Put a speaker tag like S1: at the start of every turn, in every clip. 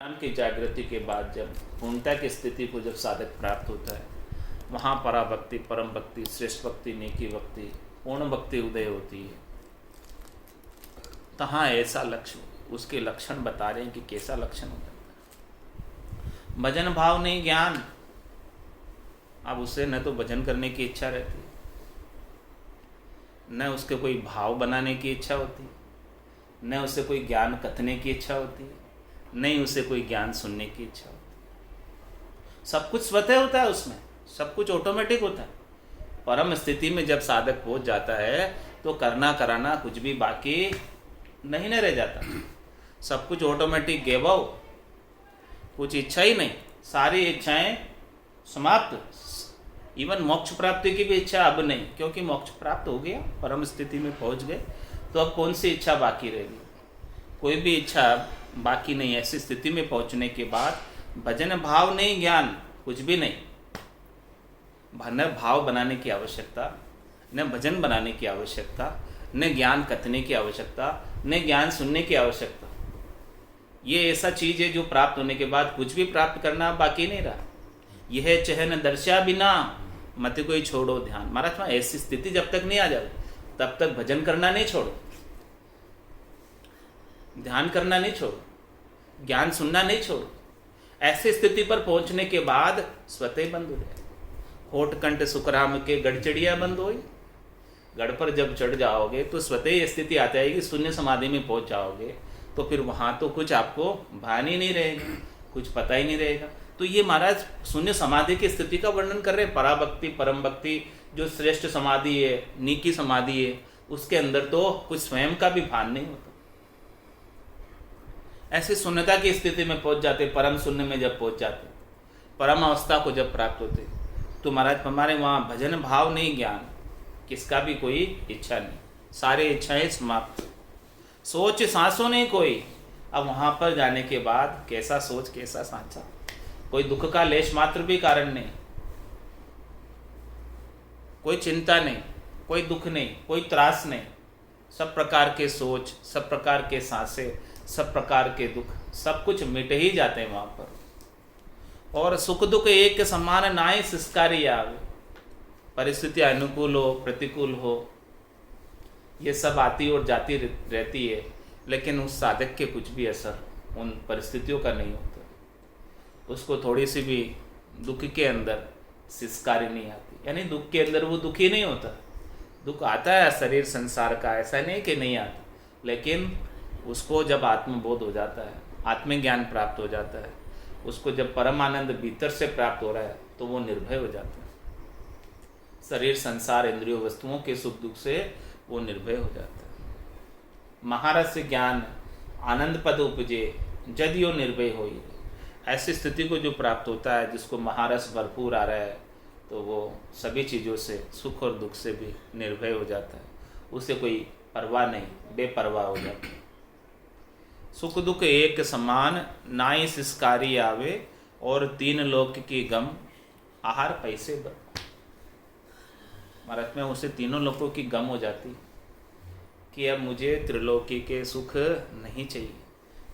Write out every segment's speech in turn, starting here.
S1: ज्ञान की जागृति के बाद जब पूर्णता की स्थिति को जब साधक प्राप्त होता है, वहाँ पराभक्ति, परम भक्ति, श्रेष्ठ भक्ति, नेकी भक्ति, पूर्ण भक्ति उदय होती है। तहाँ ऐसा लक्ष्य, उसके लक्षण बता रहे हैं कि कैसा लक्षण होता है। भजन भाव नहीं ज्ञान। अब उसे न तो भजन करने की इच्छा रहती है, न उसके कोई भाव बनाने की इच्छा होती, न उसे कोई ज्ञान कथने की इच्छा होती, नहीं उसे कोई ज्ञान सुनने की इच्छा होती। सब कुछ स्वतः होता है, उसमें सब कुछ ऑटोमेटिक होता है। परम स्थिति में जब साधक पहुंच जाता है तो करना कराना कुछ भी बाकी नहीं न रह जाता। सब कुछ ऑटोमेटिक गेबव, कुछ इच्छा ही नहीं, सारी इच्छाएं समाप्त। इवन मोक्ष प्राप्ति की भी इच्छा अब नहीं, क्योंकि मोक्ष प्राप्त हो गया, परम स्थिति में पहुंच गए, तो अब कौन सी इच्छा बाकी रहेगी? कोई भी इच्छा बाकी नहीं। ऐसी स्थिति में पहुंचने के बाद भजन भाव नहीं, ज्ञान कुछ भी नहीं। न भाव बनाने की आवश्यकता, न भजन बनाने की आवश्यकता, न ज्ञान कथने की आवश्यकता, न ज्ञान सुनने की आवश्यकता। ये ऐसा चीज है जो प्राप्त होने के बाद कुछ भी प्राप्त करना बाकी नहीं रहा। यह चहन दर्शा बिना मत कोई छोड़ो ध्यान। महाराज, ऐसी स्थिति जब तक नहीं आ जाए तब तक भजन करना नहीं छोड़ो, ध्यान करना नहीं छोड़ो, ज्ञान सुनना नहीं छोड़ो। ऐसी स्थिति पर पहुंचने के बाद स्वतः बंद हो जाए। होठ कंठ सुखराम के गढ़चड़िया बंद हो। गढ़ पर जब चढ़ जाओगे तो स्वतः ही स्थिति आ जाएगी, शून्य समाधि में पहुंच जाओगे, तो फिर वहां तो कुछ आपको भान ही नहीं रहेगा, कुछ पता ही नहीं रहेगा। तो ये महाराज शून्य समाधि की स्थिति का वर्णन कर रहे हैं। पराभक्ति, परम भक्ति, जो श्रेष्ठ समाधि है, नीकी समाधि है, उसके अंदर तो कुछ स्वयं का भी भान नहीं होता। ऐसी शून्यता की स्थिति में पहुंच जाते, परम शून्य में जब पहुंच जाते, परम अवस्था को जब प्राप्त होते, तो महाराज हमारे वहाँ भजन भाव नहीं, ज्ञान किसका भी कोई इच्छा नहीं, सारे इच्छाएं समाप्त, सोच सांसों नहीं कोई। अब वहाँ पर जाने के बाद कैसा सोच, कैसा सांचा, कोई दुख का लेश मात्र भी कारण नहीं, कोई चिंता नहीं, कोई दुख नहीं, कोई त्रास नहीं। सब प्रकार के सोच, सब प्रकार के सांसे, सब प्रकार के दुख, सब कुछ मिट ही जाते हैं वहाँ पर। और सुख दुख एक समान नाय सिस्कारी आवे। परिस्थिति अनुकूल हो, प्रतिकूल हो, ये सब आती और जाती रहती है, लेकिन उस साधक के कुछ भी असर उन परिस्थितियों का नहीं होता। उसको थोड़ी सी भी दुख के अंदर सिस्कारी नहीं आती, यानी दुख के अंदर वो दुखी नहीं होता। दुख आता है शरीर संसार का, ऐसा नहीं कि नहीं आता, लेकिन उसको जब आत्मबोध हो जाता है, आत्मज्ञान प्राप्त हो जाता है, उसको जब परम आनंद भीतर से प्राप्त हो रहा है, तो वो निर्भय हो जाता है। शरीर संसार इंद्रियों वस्तुओं के सुख दुख से वो निर्भय हो जाता है। महारस ज्ञान आनंद पद उपजे जदियो निर्भय होई। ऐसी स्थिति को जो प्राप्त होता है, जिसको महारस भरपूर आ रहा है, तो वो सभी चीज़ों से, सुख और दुख से भी निर्भय हो जाता है। उसे कोई परवाह नहीं, बेपरवाह हो जाता है। सुख दुख एक समान नाई सिस्कारी आवे, और तीन लोक की गम आहार पैसे बर। महाराज में उसे तीनों लोकों की गम हो जाती कि अब मुझे त्रिलोकी के सुख नहीं चाहिए,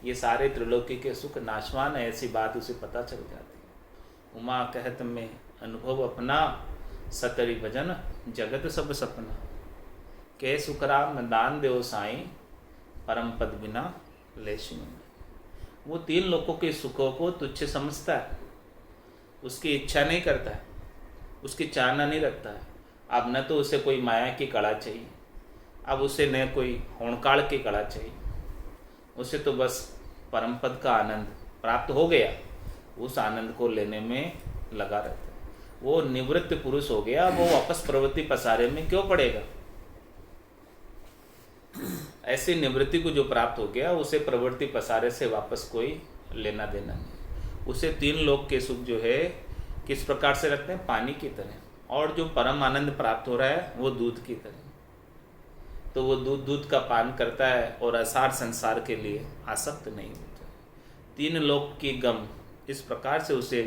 S1: ये सारे त्रिलोकी के सुख नाशवान है, ऐसी बात उसे पता चल जाती है। उमा कहत में अनुभव अपना, सतरी भजन जगत सब सपना। के सुखराम दान देव साई, परम पद बिना लेश में। वो तीन लोगों के सुखों को तुच्छ समझता है, उसकी इच्छा नहीं करता है, उसकी चाहना नहीं रखता है। अब न तो उसे कोई माया की कला चाहिए, अब उसे न कोई होणकाल की कला चाहिए, उसे तो बस परम पद का आनंद प्राप्त हो गया, उस आनंद को लेने में लगा रहता है। वो निवृत्त पुरुष हो गया, वो वापस प्रवृत्ति पसारे में क्यों पड़ेगा? ऐसी निवृत्ति को जो प्राप्त हो गया, उसे प्रवृत्ति पसारे से वापस कोई लेना देना नहीं। उसे तीन लोक के सुख जो है किस प्रकार से रखते हैं? पानी की तरह। और जो परम आनंद प्राप्त हो रहा है वो दूध की तरह। तो वो दूध का पान करता है और असार संसार के लिए आसक्त नहीं होता। तीन लोक की गम, इस प्रकार से उसे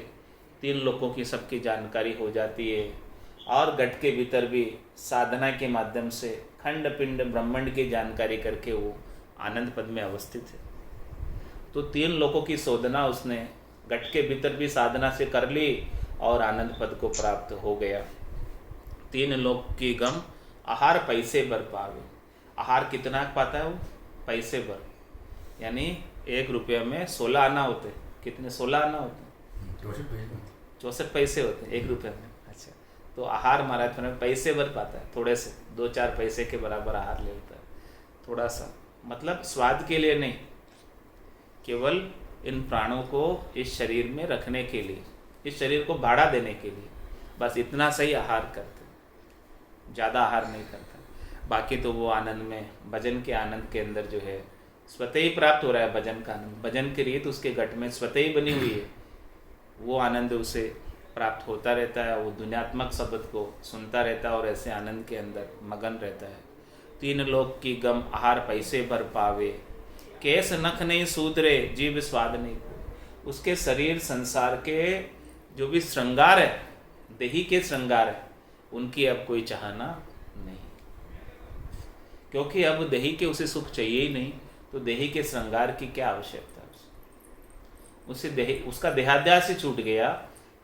S1: तीन लोकों की सबकी जानकारी हो जाती है। और घट के भीतर भी साधना के माध्यम से खंड पिंड ब्रह्मांड की जानकारी करके वो आनंद पद में अवस्थित है। तो 3 लोगों की शोधना उसने घट के भीतर भी साधना से कर ली और आनंद पद को प्राप्त हो गया। 3 लोक की गम आहार पैसे भर पावे। आहार कितना पाता है वो? पैसे भर, यानी 1 रुपये में 16 आना होते। कितने? 16 आना होते? 64 पैसे होते 1 रुपये में। अच्छा, तो आहार महाराज में पैसे भर पाता है, थोड़े से 2-4 पैसे के बराबर आहार ले लेता है, थोड़ा सा, मतलब स्वाद के लिए नहीं, केवल इन प्राणों को इस शरीर में रखने के लिए, इस शरीर को भाड़ा देने के लिए, बस इतना सही आहार करते, ज़्यादा आहार नहीं करता। बाकी तो वो आनंद में, भजन के आनंद के अंदर जो है स्वतः ही प्राप्त हो रहा है भजन का आनंद। भजन की रीत उसके घट में स्वतः ही बनी हुई है, वो आनंद उसे प्राप्त होता रहता है। वो दुनियात्मक शब्द को सुनता रहता है और ऐसे आनंद के अंदर मगन रहता है। 3 लोक की गम आहार पैसे भर पावे, केस नख नहीं सूतरे जीव स्वाद नहीं। उसके शरीर संसार के जो भी श्रृंगार है, देही के श्रृंगार है, उनकी अब कोई चाहना नहीं, क्योंकि अब देही के उसे सुख चाहिए ही नहीं, तो देही के श्रृंगार की क्या आवश्यकता है उसे? देही, उसका देहाध्यास ही छूट गया,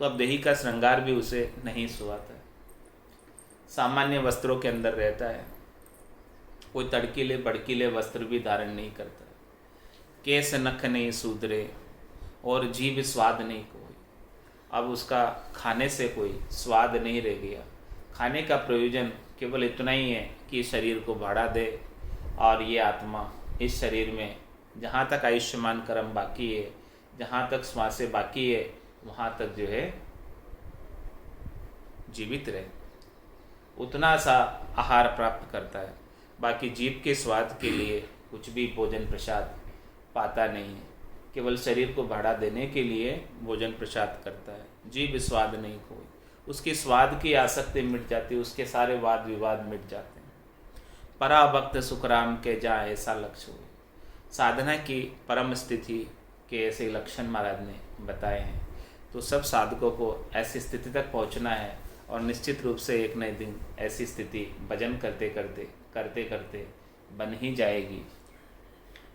S1: तो अब देही का श्रृंगार भी उसे नहीं सुहाता है। सामान्य वस्त्रों के अंदर रहता है, कोई तड़कीले भड़कीले वस्त्र भी धारण नहीं करता। केस नख नहीं सूदरे और जीभ स्वाद नहीं कोई। अब उसका खाने से कोई स्वाद नहीं रह गया। खाने का प्रयोजन केवल इतना ही है कि शरीर को भाड़ा दे, और ये आत्मा इस शरीर में जहाँ तक आयुष्मान कर्म बाकी है, जहाँ तक श्वासें बाकी है, वहाँ तक जो है जीवित रहे, उतना सा आहार प्राप्त करता है। बाकी जीव के स्वाद के लिए कुछ भी भोजन प्रसाद पाता नहीं है, केवल शरीर को भाड़ा देने के लिए भोजन प्रसाद करता है। जीव स्वाद नहीं कोई, उसकी स्वाद की आसक्ति मिट जाती है, उसके सारे वाद विवाद मिट जाते हैं। पराभक्त सुखराम के जहाँ ऐसा लक्ष्य हो। साधना की परम स्थिति के ऐसे लक्षण महाराज ने बताए हैं, तो सब साधकों को ऐसी स्थिति तक पहुँचना है, और निश्चित रूप से एक न दिन ऐसी स्थिति भजन करते करते बन ही जाएगी।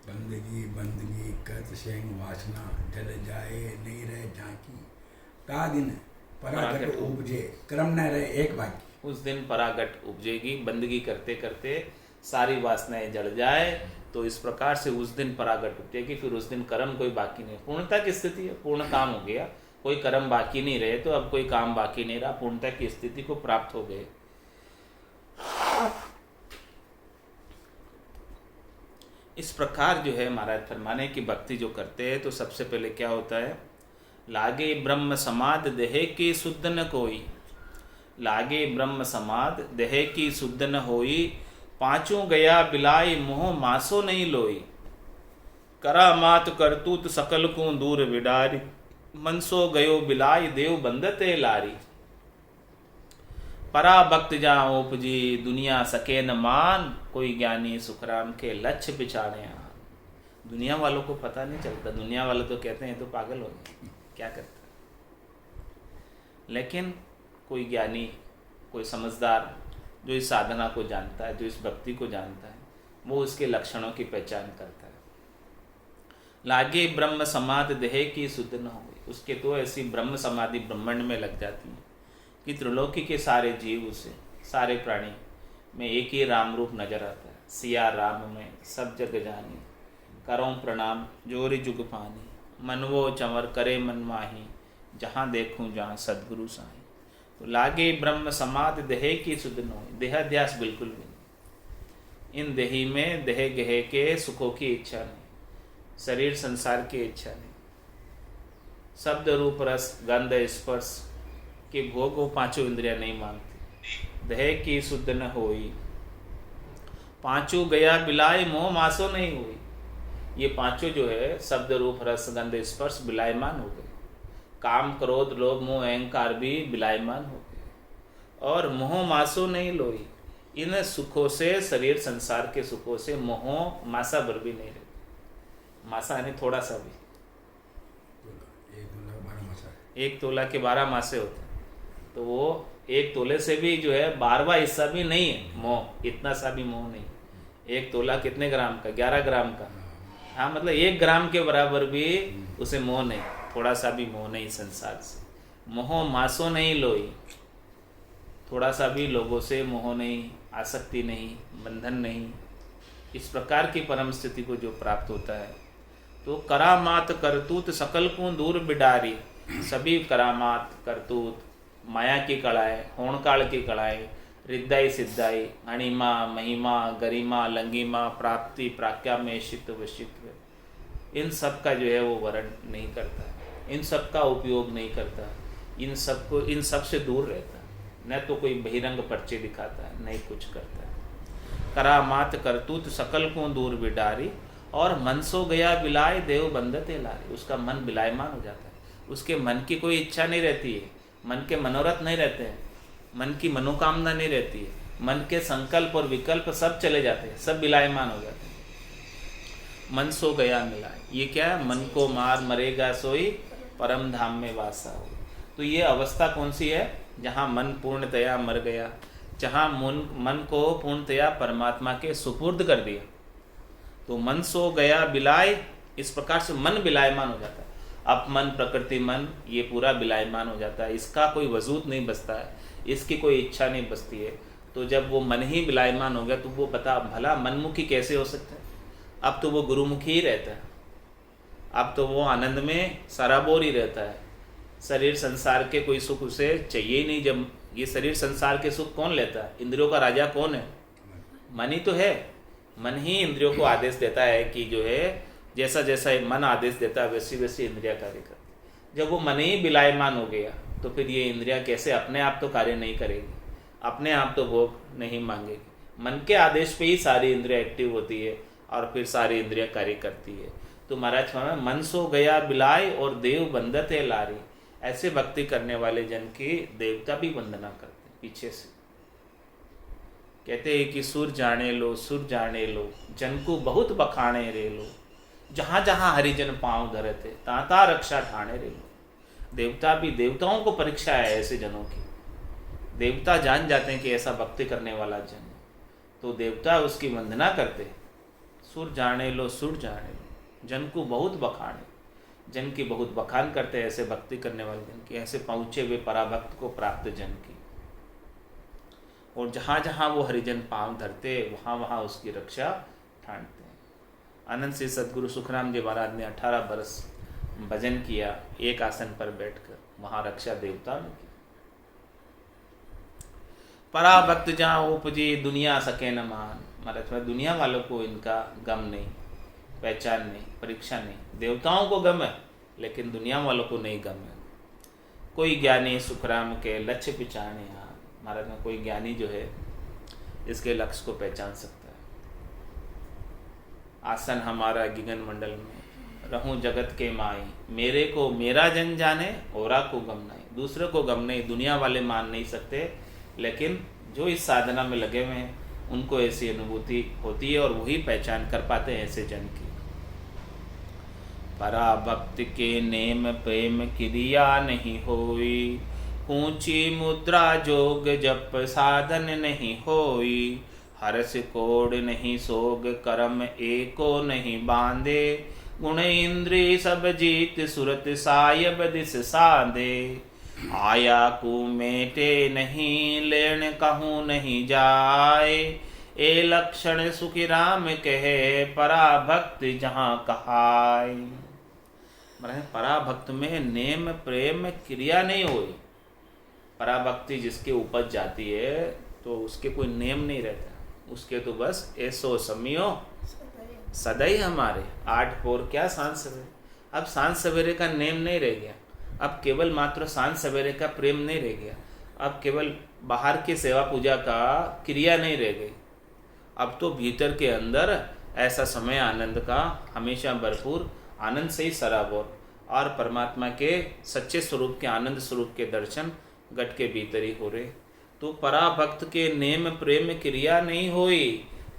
S2: बंदगी बंदगी करत सेंग वासना, जल जाए नहीं रहे झांकी, का दिन परागट उपजे क्रम न रहे एक बाकी।
S1: उस दिन परागट उपजेगी, बंदगी करते करते सारी वासनाएं जल जाए, तो इस प्रकार से उस दिन परागट उपजेगी। फिर उस दिन कर्म कोई बाकी नहीं, पूर्णता की स्थिति है, पूर्ण काम हो गया, कोई कर्म बाकी नहीं रहे, तो अब कोई काम बाकी नहीं रहा, पूर्णता की स्थिति को प्राप्त हो गए। इस प्रकार जो है महाराज फरमाने की भक्ति जो करते हैं, तो सबसे पहले क्या होता है? लागे ब्रह्म समाद देह की शुद्ध न कोई, लागे ब्रह्म समाद देह की शुद्ध न होई, पांचों गया बिलाई मोह मासो नहीं लोई, करा मात करतूत सकल को दूर विडारी, मनसो गयो बिलाई देव बंदते लारी। परा भक्त जहाँ उपजी दुनिया सके न मान, कोई ज्ञानी सुखराम के लक्ष्य पिछाड़े आन। दुनिया वालों को पता नहीं चलता, दुनिया वाले तो कहते हैं तो पागल हो गए, क्या करता है। लेकिन कोई ज्ञानी, कोई समझदार जो इस साधना को जानता है, जो इस भक्ति को जानता है, वो उसके लक्षणों की पहचान करता है। लागे ब्रह्म समाधि देह की शुद्ध न हो, उसके तो ऐसी ब्रह्म समाधि ब्रह्मांड में लग जाती है कि त्रिलोकी के सारे जीव उसे, सारे प्राणी में एक ही राम रूप नजर आता है। सिया राम में सब जग जानी, करों प्रणाम जोरी जुग पानी, मनवो चंवर करे मन माही, जहाँ देखूँ जहाँ सदगुरु साई। तो लागे ब्रह्म समाधि देह की शुद्ध न हो, देहाध्यास बिल्कुल भी नहीं। इन देही में देह गेह के सुखों की इच्छा नहीं, शरीर संसार की इच्छा नहीं, शब्द रूप रस गंध स्पर्श के भोग वो पांचों इंद्रियां नहीं मांगती। देह की शुद्ध न होई, पांचों गया बिलाए मोह मासो नहीं हुई। ये पांचों जो है शब्द रूप रस गंध स्पर्श बिलायमान हो गए, काम क्रोध लोभ मोह अहंकार भी बिलायमान हो गए, और मोह मासो नहीं लोई। इन सुखों से, शरीर संसार के सुखों से मोह मासा भर भी नहीं रहती। मासा यानी थोड़ा सा भी, 1 तोला के 12 मासे होते हैं, तो वो 1 तोले से भी जो है 12वां हिस्सा भी नहीं है मोह, इतना सा भी मोह नहीं। 1 तोला कितने ग्राम का? 11 ग्राम का। हाँ, मतलब 1 ग्राम के बराबर भी उसे मोह नहीं, थोड़ा सा भी मोह नहीं संसार से। मोह मासो नहीं लोई, थोड़ा सा भी लोगों से मोह नहीं, आसक्ति नहीं, बंधन नहीं। इस प्रकार की परम स्थिति को जो प्राप्त होता है, तो करामात करतूत सकल को दूर बिडारी, सभी करामात करतूत, माया की कड़ाएं, होणकाल की कड़ाएं, रिद्धाई सिद्धाई, अणिमा महिमा गरिमा लंगिमा प्राप्ति प्राज्ञामेशित्व वशित्व, इन सब का जो है वो वर्ण नहीं करता, इन सब का उपयोग नहीं करता, इन सब से दूर रहता, न तो कोई बहिरंग पर्चे दिखाता है, नहीं कुछ करता है। करामात करतूत सकल को दूर बिडारी, और मन सो गया बिलाए देव बंदते लारे, उसका मन बिलायमान हो जाता है, उसके मन की कोई इच्छा नहीं रहती है, मन के मनोरथ नहीं रहते हैं, मन की मनोकामना नहीं रहती है, मन के संकल्प और विकल्प सब चले जाते हैं, सब बिलायमान हो जाते हैं। मन सो गया मिलाए, ये क्या है? मन को मार मरेगा सोई परम धाम में वासा हो। तो ये अवस्था कौन सी है? जहाँ मन पूर्णतया मर गया, जहाँ मन को पूर्णतया परमात्मा के सुपुर्द कर दिया। तो मन सो गया बिलाए, इस प्रकार से मन बिलायमान हो जाता है। अपमन प्रकृति मन ये पूरा बिलायमान हो जाता है, इसका कोई वजूद नहीं बचता है, इसकी कोई इच्छा नहीं बचती है। तो जब वो मन ही बिलायमान हो गया तो वो बता भला मनमुखी कैसे हो सकता है? अब तो वो गुरुमुखी ही रहता है, अब तो वो आनंद में सराबोर ही रहता है। शरीर संसार के कोई सुख उसे चाहिए ही नहीं। जब ये शरीर संसार के सुख कौन लेता है? इंद्रियों का राजा कौन है? मन ही तो है। मन ही इंद्रियों को आदेश देता है कि जो है जैसा जैसा मन आदेश देता है वैसी वैसी इंद्रिया कार्य करती। जब वो मन ही बिलायमान हो गया तो फिर ये इंद्रिया कैसे अपने आप तो कार्य नहीं करेगी, अपने आप तो भोग नहीं मांगेगी। मन के आदेश पे ही सारी इंद्रिया एक्टिव होती है और फिर सारी इंद्रिया कार्य करती है। तो महाराज कहना मन सो गया बिलाय और देव बंदते लारी, ऐसे भक्ति करने वाले जन की देवता भी वंदना करते हैं पीछे से। कहते हैं कि सुर जाने लो सुर जाने लो, जन को बहुत बखाने रे लो, जहाँ जहाँ हरिजन पांव धरते ताता रक्षा ठाणे रे लो। देवता भी, देवताओं को परीक्षा है ऐसे जनों की। देवता जान जाते हैं कि ऐसा भक्ति करने वाला जन, तो देवता उसकी वंदना करते। सुर जाने लो सुर जाने लो, जन को बहुत बखाने, जन की बहुत बखान करते हैं ऐसे भक्ति करने वाले जन की, ऐसे पहुँचे हुए पराभक्त को प्राप्त जन की। और जहाँ जहाँ वो हरिजन पांव धरते वहाँ वहाँ उसकी रक्षा ठानते हैं। आनंद से सदगुरु सुखराम जी महाराज ने 18 बरस भजन किया एक आसन पर बैठकर, वहाँ रक्षा देवता ने की। पराभक्त जहाँ उपजी दुनिया सके न मान, महाराज दुनिया वालों को इनका गम नहीं, पहचान नहीं, परीक्षा नहीं। देवताओं को गम है लेकिन दुनिया वालों को नहीं गम है। कोई ज्ञानी सुखराम के लक्ष्य पिछाने, यहाँ महाराज में कोई ज्ञानी जो है इसके लक्ष्य को पहचान सकता है। आसन हमारा गिगन मंडल में, रहूं जगत के माई, मेरे को मेरा जन जाने औरा को गम नहीं। दूसरे को गम नहीं, दुनिया वाले मान नहीं सकते, लेकिन जो इस साधना में लगे हुए हैं उनको ऐसी अनुभूति होती है और वही पहचान कर पाते हैं ऐसे जन की। पराभक्त के नेम प्रेम क्रिया नहीं होई, ऊंची मुद्रा जोग जप साधन नहीं होई, हरस कोड नहीं सोग कर्म एको नहीं बांधे, गुण इंद्री सब जीत सुरत सायब दिस साधे, आया कु मेटे नहीं लेन कहूँ नहीं जाए, ए लक्षण सुखी राम कहे पराभक्त जहाँ कहाय। पराभक्त में नेम प्रेम क्रिया नहीं हुई। पराभक्ति जिसके उपज जाती है तो उसके कोई नेम नहीं रहता, उसके तो बस ऐसो समियो सदैव हमारे 8 पोर क्या सांझ सवेरे। अब सांझ सवेरे का नेम नहीं रह गया, अब केवल मात्र सांझ सवेरे का प्रेम नहीं रह गया, अब केवल बाहर की सेवा पूजा का क्रिया नहीं रह गई। अब तो भीतर के अंदर ऐसा समय आनंद का हमेशा भरपूर आनंद से ही सराबोर, और परमात्मा के सच्चे स्वरूप के आनंद स्वरूप के दर्शन गट के भीतर ही हो रहे। तो पराभक्त के नेम प्रेम क्रिया नहीं होई,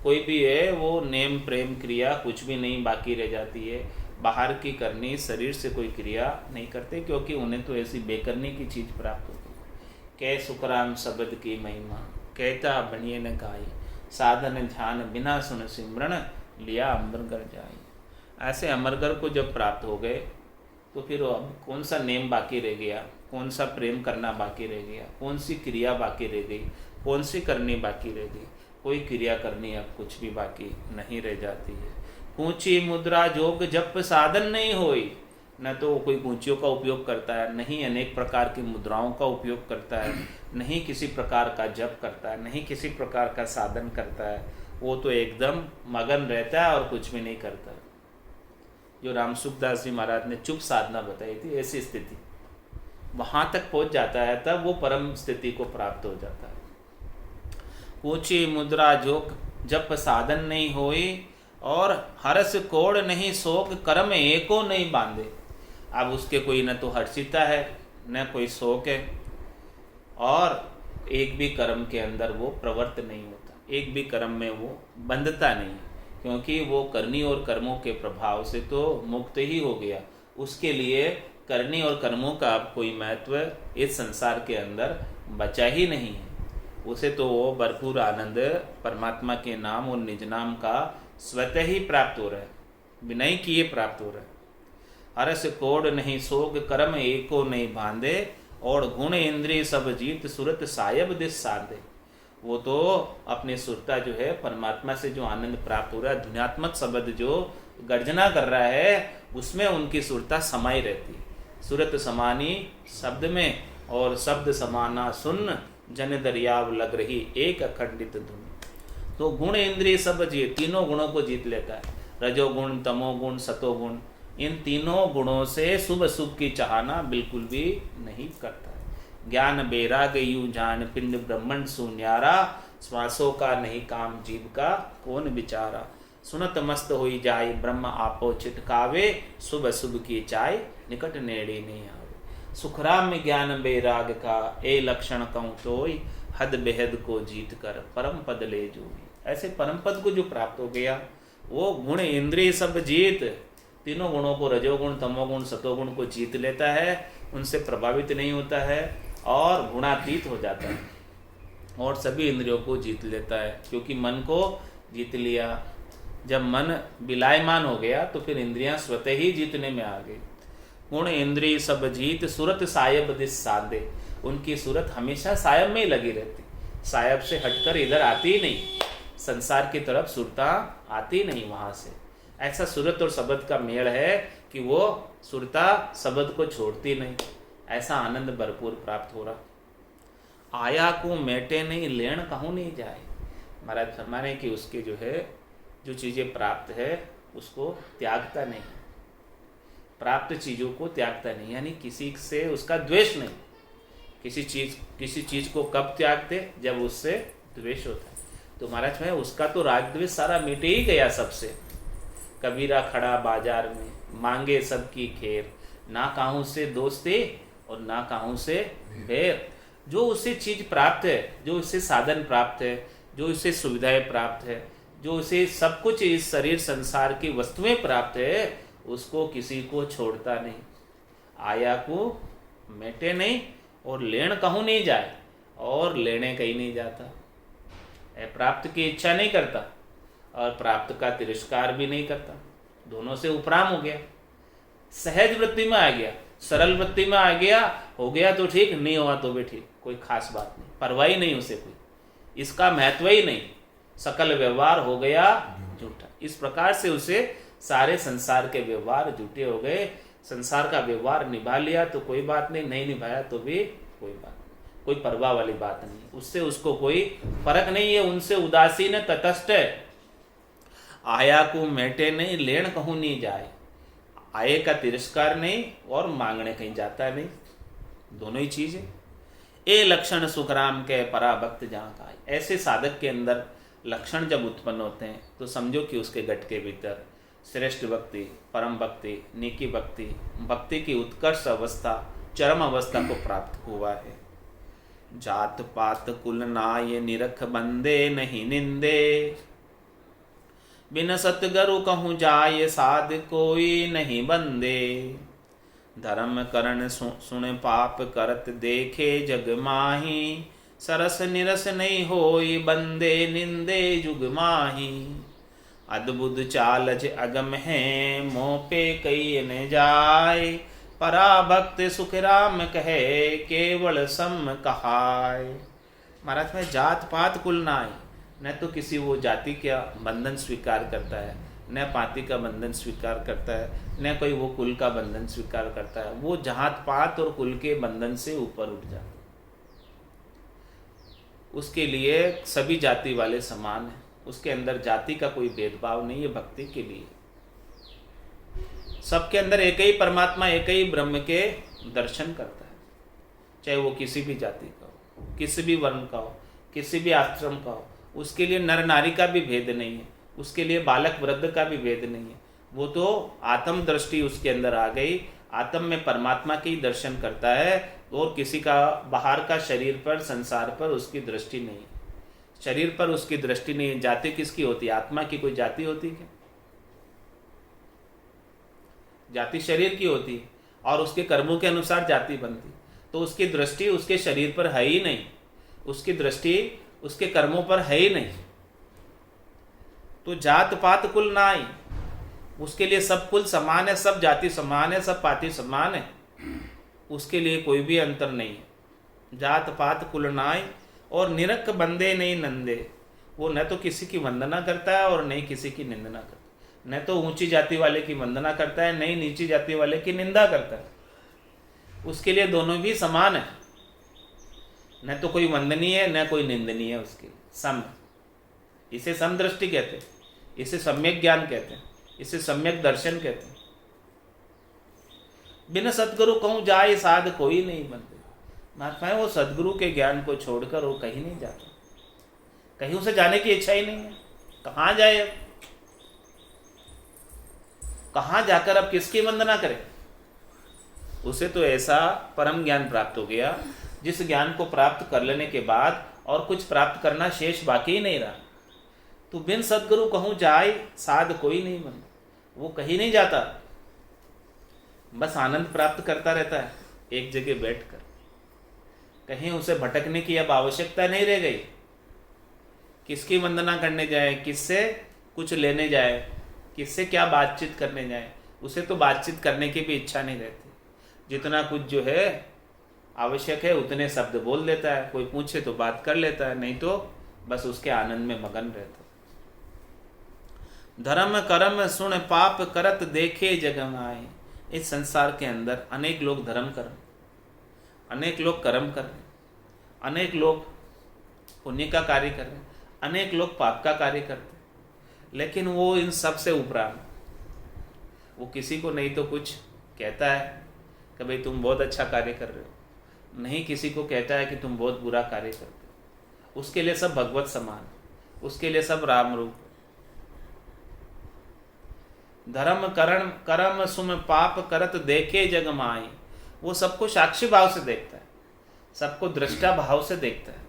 S1: कोई भी है वो नेम प्रेम क्रिया कुछ भी नहीं बाकी रह जाती है। बाहर की करनी शरीर से कोई क्रिया नहीं करते, क्योंकि उन्हें तो ऐसी बेकरनी की चीज़ प्राप्त होती है। कह सुखराम शब्द की महिमा, कहता बनिए न गाई, साधन ध्यान बिना सुन सिमरन लिया अंबर कर जाई। ऐसे अमरगर को जब प्राप्त हो गए तो फिर अब कौन सा नेम बाकी रह गया, कौन सा प्रेम करना बाकी रह गया, कौन सी क्रिया बाकी रह गई, कौन सी करनी बाकी रह गई? कोई क्रिया करनी अब कुछ भी बाकी नहीं रह जाती है। कूंची मुद्रा जोग जप साधन नहीं होई, न तो कोई कूंचियों का उपयोग करता है, नहीं अनेक प्रकार की मुद्राओं का उपयोग करता है, नहीं किसी प्रकार का जप करता है, नहीं किसी प्रकार का साधन करता है। वो तो एकदम मगन रहता है और कुछ भी नहीं करता। जो राम सुखदास जी महाराज ने चुप साधना बताई थी, ऐसी स्थिति वहाँ तक पहुँच जाता है, तब वो परम स्थिति को प्राप्त हो जाता है। ऊंची मुद्रा जोग जप साधन नहीं होई, और हर्ष कोड़ नहीं शोक कर्म एको नहीं बांधे। अब उसके कोई न तो हर्षिता है न कोई शोक है, और एक भी कर्म के अंदर वो प्रवृत्त नहीं होता, एक भी कर्म में वो बंधता नहीं, क्योंकि वो करनी और कर्मों के प्रभाव से तो मुक्त ही हो गया। उसके लिए करनी और कर्मों का अब कोई महत्व इस संसार के अंदर बचा ही नहीं है। उसे तो वो भरपूर आनंद परमात्मा के नाम और निज नाम का स्वतः ही प्राप्त हो रहा है, बिना ही किए प्राप्त हो रहा है। हर्ष कोड नहीं सोग कर्म एको नहीं बांधे, और गुण इंद्रिय सब जीत सुरत सायब दिस साधे। वो तो अपनी सुरता जो है परमात्मा से जो आनंद प्राप्त हो रहा है, ध्वन्यात्मक शब्द जो गर्जना कर रहा है, उसमें उनकी सुरता समाई रहती है। सुरत समानी शब्द में, और शब्द समाना सुन जन दरियाव लग रही एक अखंडित धुन। तो गुण इंद्रिय सब जीत, तीनों गुणों को जीत लेता है, रजोगुण तमोगुण सतोगुण। इन तीनों गुणों से शुभ शुभ की चाहना बिल्कुल भी नहीं करता है। ज्ञान बैराग यूं जान पिंड ब्रह्मण सुन्यारा, श्वासों का नहीं काम जीव का कौन विचारा। सुनत मस्त होई जाय ब्रह्म आपो चिटकावे, शुभ शुभ की चाय निकट नेड़े नहीं आवे। सुखराम में ज्ञान बैराग का ए लक्षण कहूँ तोय, हद बेहद को जीत कर परम पद ले जोई। ऐसे परम पद को जो प्राप्त हो गया, वो गुण इंद्रिय सब जीत, तीनों गुणों को रजोगुण तमोगुण सतोगुण को जीत लेता है, उनसे प्रभावित नहीं होता है और गुणातीत हो जाता है, और सभी इंद्रियों को जीत लेता है। क्योंकि मन को जीत लिया, जब मन विलायमान हो गया तो फिर इंद्रियां स्वतः ही जीतने में आ गई। गुण इंद्रिय सब जीत सुरत सायब दिस साधे। उनकी सूरत हमेशा सायब में ही लगी रहती, सायब से हटकर इधर आती ही नहीं, संसार की तरफ सुरता आती नहीं वहाँ से। ऐसा सूरत और शब्द का मेल है कि वो सुरता शब्द को छोड़ती नहीं। ऐसा आनंद भरपूर प्राप्त हो रहा। आया को मेटे नहीं लेन कहूँ नहीं जाए। महाराज फरमाने कि उसके जो है जो चीज़ें प्राप्त है उसको त्यागता नहीं, प्राप्त चीज़ों को त्यागता नहीं, यानी किसी से उसका द्वेष नहीं। किसी चीज़ को कब त्यागते, जब उससे द्वेष होता है। तो महाराज में उसका तो राग द्वेष सारा मिट ही गया सबसे। कबीरा खड़ा बाजार में मांगे सबकी खेर, ना काहू से दोस्ती और ना काहू से बैर। जो उससे चीज प्राप्त है, जो उससे साधन प्राप्त है, जो उससे सुविधाएं प्राप्त है, जो उसे सब कुछ इस शरीर संसार की वस्तुएं प्राप्त है, उसको किसी को छोड़ता नहीं। आया को मेटे नहीं और लेन कहूँ नहीं जाए, और लेने कहीं नहीं जाता। प्राप्त की इच्छा नहीं करता और प्राप्त का तिरस्कार भी नहीं करता, दोनों से उपराम हो गया। सहज वृत्ति में आ गया, सरल वृत्ति में आ गया, हो गया तो ठीक, नहीं हुआ तो भी ठीक, कोई खास बात नहीं, परवाही नहीं उसे कोई, इसका महत्व ही नहीं। सकल व्यवहार हो गया झूठा। इस प्रकार से उसे सारे संसार के व्यवहार झूठे हो गए। संसार का व्यवहार निभा लिया तो कोई बात नहीं, नहीं निभाया तो भी कोई बात नहीं, कोई परवाह वाली बात नहीं, उससे उसको कोई फर्क नहीं है, उनसे उदासीन है, तटस्थ है। आया को मेटे नहीं लेन कहूँ नहीं जाए। आए का तिरस्कार नहीं और मांगने कहीं जाता नहीं, दोनों ही चीज है। ए लक्षण सुखराम के पराभक्त जहाँ का। ऐसे साधक के अंदर लक्षण जब उत्पन्न होते हैं तो समझो कि उसके गट के भीतर श्रेष्ठ भक्ति, परम भक्ति, नीकी भक्ति, भक्ति की उत्कर्ष अवस्था, चरम अवस्था को प्राप्त हुआ है। जात पात कुल नाय निरख बंदे नहीं निंदे, बिन सतगरु कहूँ जाय साध कोई नहीं बंदे। धर्म करण सुन पाप करत देखे जग माही, सरस निरस नहीं होई बंदे निंदे जुग माही। अद्भुत चालज अगम है, मोह पे कई न जाय। पराभक्त सुख राम कहे, केवल सम कहाय। महाराज में जात पात कुल ना आए, न तो किसी वो जाति का बंधन स्वीकार करता है, न पाति का बंधन स्वीकार करता है, न कोई वो कुल का बंधन स्वीकार करता है। वो जात पात और कुल के बंधन से ऊपर उठ जाता है। उसके लिए सभी जाति वाले समान हैं, उसके अंदर जाति का कोई भेदभाव नहीं है। भक्ति के लिए सबके अंदर एक ही परमात्मा, एक ही ब्रह्म के दर्शन करता है, चाहे वो किसी भी जाति का हो, किसी भी वर्ण का हो, किसी भी आश्रम का हो। उसके लिए नर नारी का भी भेद नहीं है, उसके लिए बालक वृद्ध का भी भेद नहीं है। वो तो आत्म दृष्टि उसके अंदर आ गई, आत्म में परमात्मा की दर्शन करता है, और किसी का बाहर का शरीर पर, संसार पर उसकी दृष्टि नहीं है। शरीर पर उसकी दृष्टि नहीं है। जाति किसकी होती है? आत्मा की कोई जाति होती क्या? जाति शरीर की होती है, और उसके कर्मों के अनुसार जाति बनती। तो उसकी दृष्टि उसके शरीर पर है ही नहीं, उसकी दृष्टि उसके कर्मों पर है ही नहीं। तो जात पात कुल ना आई, उसके लिए सब कुल समान है, सब जाति समान है, सब पाति समान है। उसके लिए कोई भी अंतर नहीं है। जात पात कुल ना आई, और निरख बंदे नहीं नंदे। वो न तो किसी की वंदना करता है और नहीं किसी की निंदना करता है। न तो ऊंची जाति वाले की वंदना करता है, नहीं नीची जाति वाले की निंदा करता है। उसके लिए दोनों भी समान है। न तो कोई वंदनीय है, न कोई निंदनीय है। उसके सम, इसे समदृष्टि कहते हैं, इसे सम्यक ज्ञान कहते हैं, इसे सम्यक दर्शन कहते हैं। बिना सदगुरु कहूँ जाए साध कोई नहीं बनते। महात्मा वो सदगुरु के ज्ञान को छोड़कर वो कहीं नहीं जाता, कहीं उसे जाने की इच्छा ही नहीं है। कहाँ जाए अब? कहाँ जाकर अब किसकी वंदना करे? उसे तो ऐसा परम ज्ञान प्राप्त हो गया, जिस ज्ञान को प्राप्त कर लेने के बाद और कुछ प्राप्त करना शेष बाकी ही नहीं रहा। तो बिन सदगुरु कहूँ जाए साध कोई नहीं बनता। वो कहीं नहीं जाता, बस आनंद प्राप्त करता रहता है एक जगह बैठकर। कहीं उसे भटकने की अब आवश्यकता नहीं रह गई। किसकी वंदना करने जाए, किससे कुछ लेने जाए, किससे क्या बातचीत करने जाए, उसे तो बातचीत करने की भी इच्छा नहीं रहती। जितना कुछ जो है आवश्यक है उतने शब्द बोल देता है। कोई पूछे तो बात कर लेता है, नहीं तो बस उसके आनंद में मगन रहता। धर्म कर्म सुन पाप करत देखे जगमाए। इस संसार के अंदर अनेक लोग धर्म कर रहे, अनेक लोग कर्म कर रहे, अनेक लोग पुण्य का कार्य कर रहे, अनेक लोग पाप का कार्य करते, लेकिन वो इन सब से उपराम। वो किसी को नहीं तो कुछ कहता है कि भाई तुम बहुत अच्छा कार्य कर रहे हो, नहीं किसी को कहता है कि तुम बहुत बुरा कार्य करते हो। उसके लिए सब भगवत समान, उसके लिए सब राम रूप। धर्म कर्म कर्म सुम पाप करत देखे जग माई। वो सबको साक्षी भाव से देखता है, सबको दृष्टा भाव से देखता है,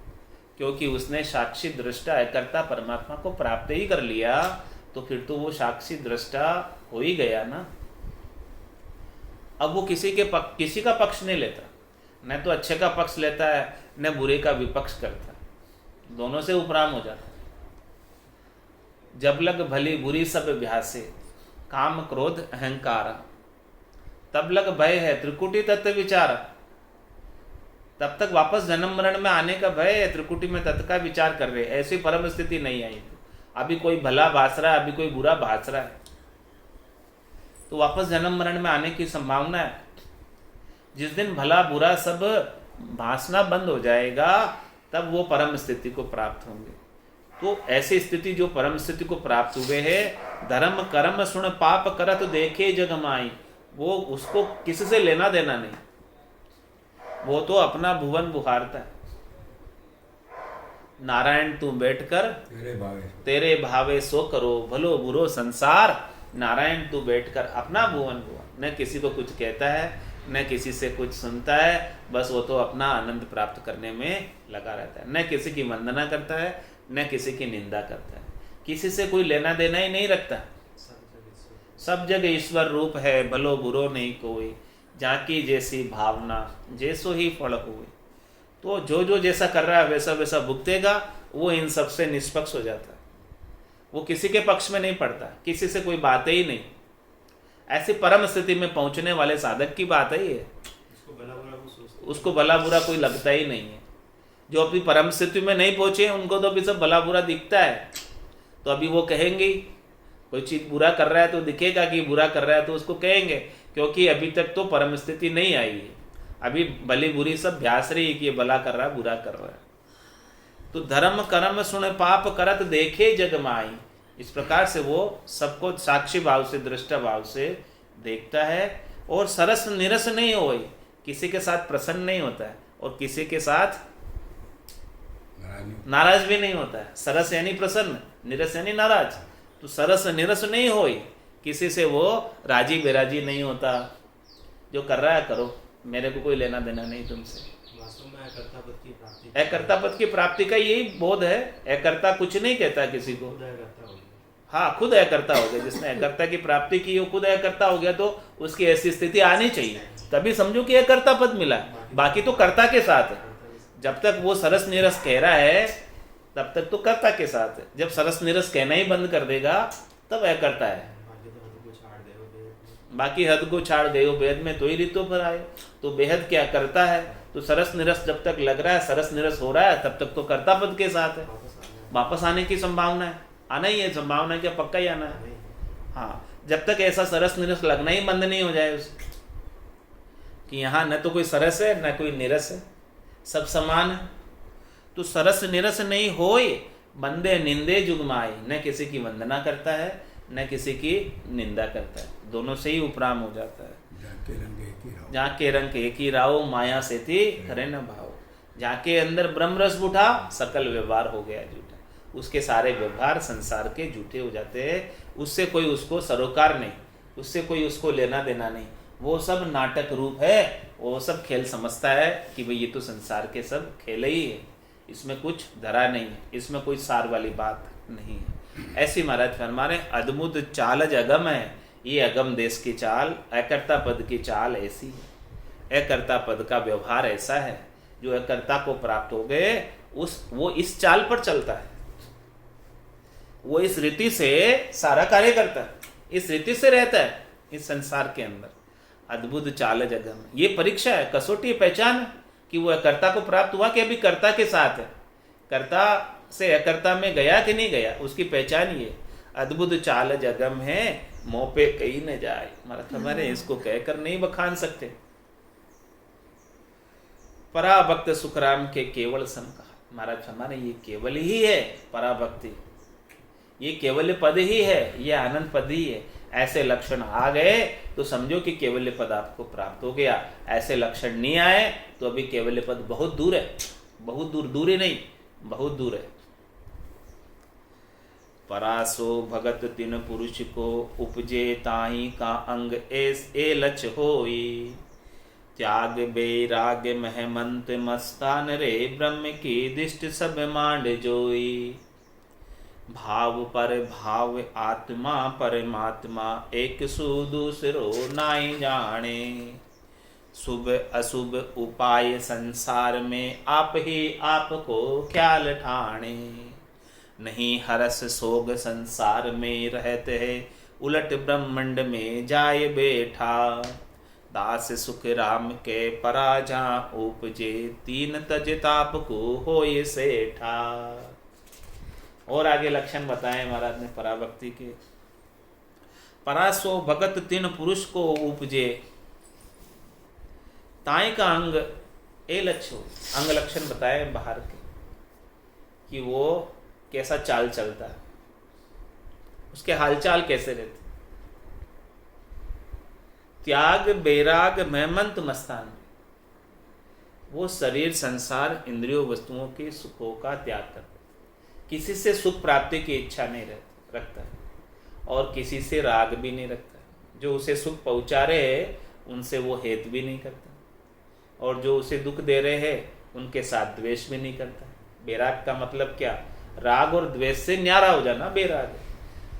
S1: क्योंकि उसने साक्षी दृष्टा कर्ता परमात्मा को प्राप्त ही कर लिया। तो फिर तो वो साक्षी दृष्टा हो ही गया ना। अब वो किसी का पक्ष नहीं लेता, न तो अच्छे का पक्ष लेता है, न बुरे का विपक्ष करता है। दोनों से उपराम हो जाता है। जब लग भली बुरी सब अभ्यासे, काम क्रोध अहंकार, तब लग भय है त्रिकुटी तत्व विचार। तब तक वापस जन्म मरण में आने का भय है, त्रिकुटी में तत्व का विचार कर रहे। ऐसी परम स्थिति नहीं आई। अभी कोई भला भास रहा है, अभी कोई बुरा भास रहा है, तो वापस जन्म मरण में आने की संभावना है। जिस दिन भला बुरा सब भासना बंद हो जाएगा, तब वो परम स्थिति को प्राप्त होंगे। तो ऐसी स्थिति जो परम स्थिति को प्राप्त हुए है, धर्म कर्म सुन पाप करत देखे जग माई, वो उसको किसी से लेना देना नहीं। वो तो अपना भुवन बुहारता है। नारायण तू बैठकर तेरे भावे सो करो, भलो बुरो संसार। नारायण तू बैठकर अपना भुवन भुवन, न किसी को कुछ कहता है, न किसी से कुछ सुनता है, बस वो तो अपना आनंद प्राप्त करने में लगा रहता है। न किसी की वंदना करता है, न किसी की निंदा करता है, किसी से कोई लेना देना ही नहीं रखता। सब जग ईश्वर रूप है, भलो बुरो नहीं कोई, जाकी जैसी भावना जैसो ही फल हुए। तो जो जो जैसा कर रहा है वैसा वैसा भुगतेगा। वो इन सब से निष्पक्ष हो जाता है। वो किसी के पक्ष में नहीं पड़ता, किसी से कोई बात ही नहीं। ऐसी परम स्थिति में पहुंचने वाले साधक की बात है ये। उसको भला बुरा कोई लगता ही नहीं है। जो अपनी परम स्थिति में नहीं पहुंचे उनको तो अभी सब भला बुरा दिखता है, तो अभी वो कहेंगे, कोई चीज बुरा कर रहा है तो दिखेगा कि बुरा कर रहा है तो उसको कहेंगे, क्योंकि अभी तक तो परम स्थिति नहीं आई है। अभी भली बुरी सब भ्यास रही है कि ये भला कर रहा है बुरा कर रहा है। तो धर्म कर्म सुन पाप करत देखे जग माई, इस प्रकार से वो सबको साक्षी भाव से दृष्टा भाव से देखता है और सरस निरस नहीं हो, किसी के साथ प्रसन्न नहीं होता है और किसी के साथ नाराज भी नहीं होता है। सरस यानी प्रसन्न, निरस यानी नाराज। तो सरस निरस नहीं हो, किसी से वो राजी बेराजी नहीं होता। जो कर रहा है करो, मेरे को कोई लेना देना नहीं तुमसे। अकर्ता पद की प्राप्ति का यही बोध है। अकर्ता कुछ नहीं कहता किसी को, हाँ खुद अकर्ता हो गया। जिसने अकर्ता की प्राप्ति की वो खुद अकर्ता हो गया, तो उसकी ऐसी स्थिति आनी चाहिए, तभी समझो कि अकर्ता पद मिला। बाकी तो कर्ता के साथ है। जब तक वो सरस निरस कह रहा है तब तक तो कर्ता के साथ है। जब सरस निरस कहना ही बंद कर देगा तब अकर्ता है। बाकी हद को छाड़ गए हो बेहद में तो ही ऋतु पर आए। तो बेहद क्या करता है, तो सरस निरस जब तक लग रहा है, सरस निरस हो रहा है, तब तक तो कर्ता पद के साथ है। वापस आने की संभावना है, आना ही है, संभावना है क्या पक्का ही आना है। हाँ, जब तक ऐसा सरस निरस लगना ही बंद नहीं हो जाए उसे कि यहाँ न तो कोई सरस है न कोई निरस है, सब समान है। तो सरस निरस नहीं होए बंदे निंदे जुगमाए, न किसी की वंदना करता है न किसी की निंदा करता है, दोनों से ही उपराम हो जाता है। जहाँ के रंग एक ही राहो माया से थी करे न भाव। जहाँ के अंदर ब्रह्म रस उठा सकल व्यवहार हो गया झूठा। उसके सारे व्यवहार संसार के झूठे हो जाते हैं। उससे कोई उसको सरोकार नहीं, उससे कोई उसको लेना देना नहीं। वो सब नाटक रूप है, वो सब खेल समझता है कि भाई ये तो संसार के सब खेल ही है, इसमें कुछ धरा नहीं है, इसमें कोई सार वाली बात नहीं है। ऐसी महाराज फरमाने अद्भुत चालज अगम है, ये अगम देश की चाल, अकर्ता पद की चाल ऐसी है। अकर्ता पद का व्यवहार ऐसा है, जो अकर्ता को प्राप्त हो गए वो इस चाल पर चलता है। वो इस रीति से सारा कार्य करता है, इस रीति से रहता है इस संसार के अंदर। अद्भुत चालज अगम, ये परीक्षा है, कसौटी, पहचान कि वो अकर्ता को प्राप्त हुआ कि अभी कर्ता के साथ है, कर्ता से अकर्ता में गया कि नहीं गया, उसकी पहचान ये अद्भुत चालज अगम है, मुंह पे कहीं न जाए। हमारे इसको कहकर नहीं बखान सकते। पराभक्त सुखराम के केवल सम कहा, महाराज हमारे ये केवल ही है पराभक्ति, ये केवल पद ही है, ये आनंद पद ही है। ऐसे लक्षण आ गए तो समझो कि केवल्य पद आपको प्राप्त हो गया। ऐसे लक्षण नहीं आए तो अभी केवल्य पद बहुत दूर है, बहुत दूर, दूर ही नहीं बहुत दूर है। परासो भगत तिन पुरुष को उपजे ताही का अंग ए लच होई। त्याग बैराग महमंत मस्तान रे ब्रह्म की दिष्ट सब मांड जोई। भाव पर भाव आत्मा परमात्मा एक सु दूसरो नाई जाने। शुभ अशुभ उपाय संसार में आप ही आपको ख्याल ठाणे। नहीं हरस सोग संसार में रहते है उलट ब्रह्मंड में जाए बैठा। दास सुख राम के पराजा उपजे तीन तज ताप को होए सेठा। और आगे लक्षण बताए महाराज ने पराभक्ति के। परासो भगत तीन पुरुष को उपजे ताई का अंग ए लक्ष्य, अंग लक्षण बताए बाहर के कि वो कैसा चाल चलता है, उसके हालचाल कैसे रहते। त्याग बैराग महमंत मस्तान, वो शरीर संसार इंद्रियों वस्तुओं के सुखों का त्याग करता है। किसी से सुख प्राप्ति की इच्छा नहीं रखता है और किसी से राग भी नहीं रखता है। जो उसे सुख पहुंचा रहे हैं उनसे वो हेत भी नहीं करता और जो उसे दुख दे रहे हैं उनके साथ द्वेष भी नहीं करता। बैराग का मतलब क्या, राग और द्वेष से न्यारा हो जाना बैराग।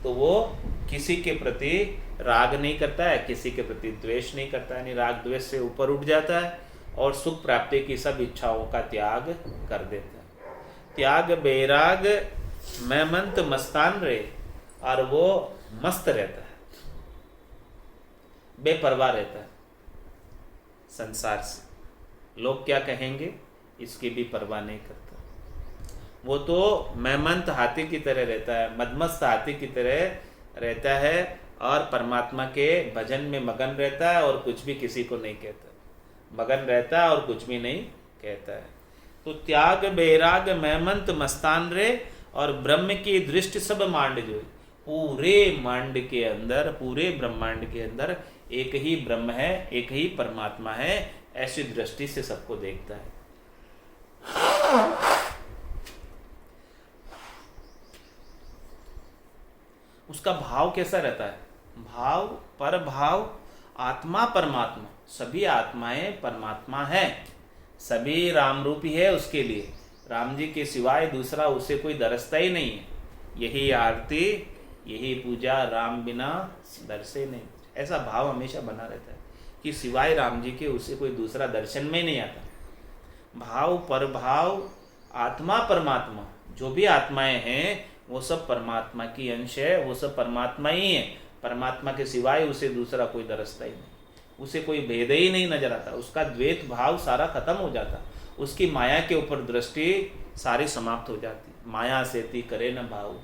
S1: तो वो किसी के प्रति राग नहीं करता है, किसी के प्रति द्वेष नहीं करता है, यानी राग द्वेष से ऊपर उठ जाता है और सुख प्राप्ति की सब इच्छाओं का त्याग कर देता है। त्याग बैराग महमंत मस्तान रे, और वो मस्त रहता है, बेपरवाह रहता है संसार से। लोग क्या कहेंगे इसकी भी परवाह नहीं करता। वो तो मेहमंत हाथी की तरह रहता है, मदमस्त हाथी की तरह रहता है और परमात्मा के भजन में मगन रहता है और कुछ भी किसी को नहीं कहता, मगन रहता है और कुछ भी नहीं कहता है। तो त्याग बैराग मेहमंत मस्तान रे और ब्रह्म की दृष्टि सब मांड जो, पूरे मांड के अंदर, पूरे ब्रह्मांड के अंदर एक ही ब्रह्म है, एक ही परमात्मा है, ऐसी दृष्टि से सबको देखता है। उसका भाव कैसा रहता है? भाव पर भाव, आत्मा परमात्मा, सभी आत्माएं परमात्मा है, सभी राम रूपी है। उसके लिए राम जी के सिवाय दूसरा उसे कोई दरसता ही नहीं है। यही आरती, यही पूजा, राम बिना दर्शे नहीं। ऐसा भाव हमेशा बना रहता है कि सिवाय राम जी के उसे कोई दूसरा दर्शन में नहीं आता। भाव पर भाव, आत्मा परमात्मा, जो भी आत्माएं हैं वो सब परमात्मा की अंश है, वो सब परमात्मा ही है। परमात्मा के सिवाय उसे दूसरा कोई दरसता ही नहीं, उसे कोई भेद ही नहीं नजर आता। उसका द्वैत भाव सारा खत्म हो जाता, उसकी माया के ऊपर दृष्टि सारी समाप्त हो जाती। माया से ती करे न भाव,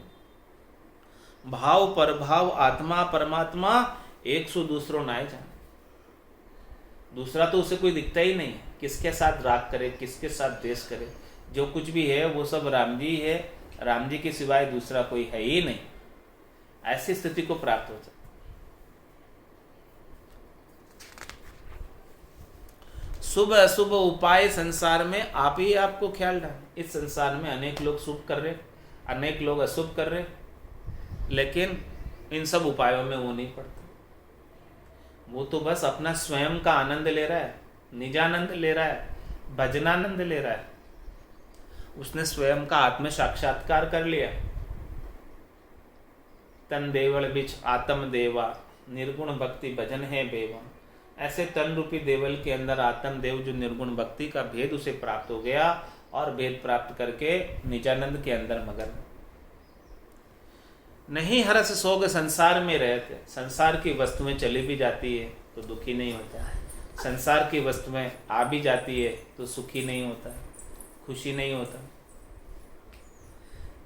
S1: भाव पर भाव, आत्मा परमात्मा, एक सौ दूसरों नाय जाने। दूसरा तो उसे कोई दिखता ही नहीं है। किसके साथ राग करे, किसके साथ द्वेष करे, जो कुछ भी है वो सब राम जी है। राम जी के सिवाय दूसरा कोई है ही नहीं। ऐसी स्थिति को प्राप्त हो जाए। शुभ अशुभ उपाय संसार में आप ही आपको ख्याल डालें। इस संसार में अनेक लोग शुभ कर रहे, अनेक लोग अशुभ कर रहे, लेकिन इन सब उपायों में वो नहीं पड़ता। वो तो बस अपना स्वयं का आनंद ले रहा है, निजानंद ले रहा है, भजनानंद ले रहा है। उसने स्वयं का आत्म साक्षात्कार कर लिया। तन देवल बिच आत्म देवा, निर्गुण भक्ति भजन है बेवा। ऐसे तन रूपी देवल के अंदर आत्म देव जो निर्गुण भक्ति का भेद उसे प्राप्त हो गया और भेद प्राप्त करके निजानंद के अंदर मगन। नहीं हरस सोग संसार में रहते। संसार की वस्तुएं चली भी जाती है तो दुखी नहीं होता, संसार की वस्तुएं आ भी जाती है तो सुखी नहीं होता, खुशी नहीं होता।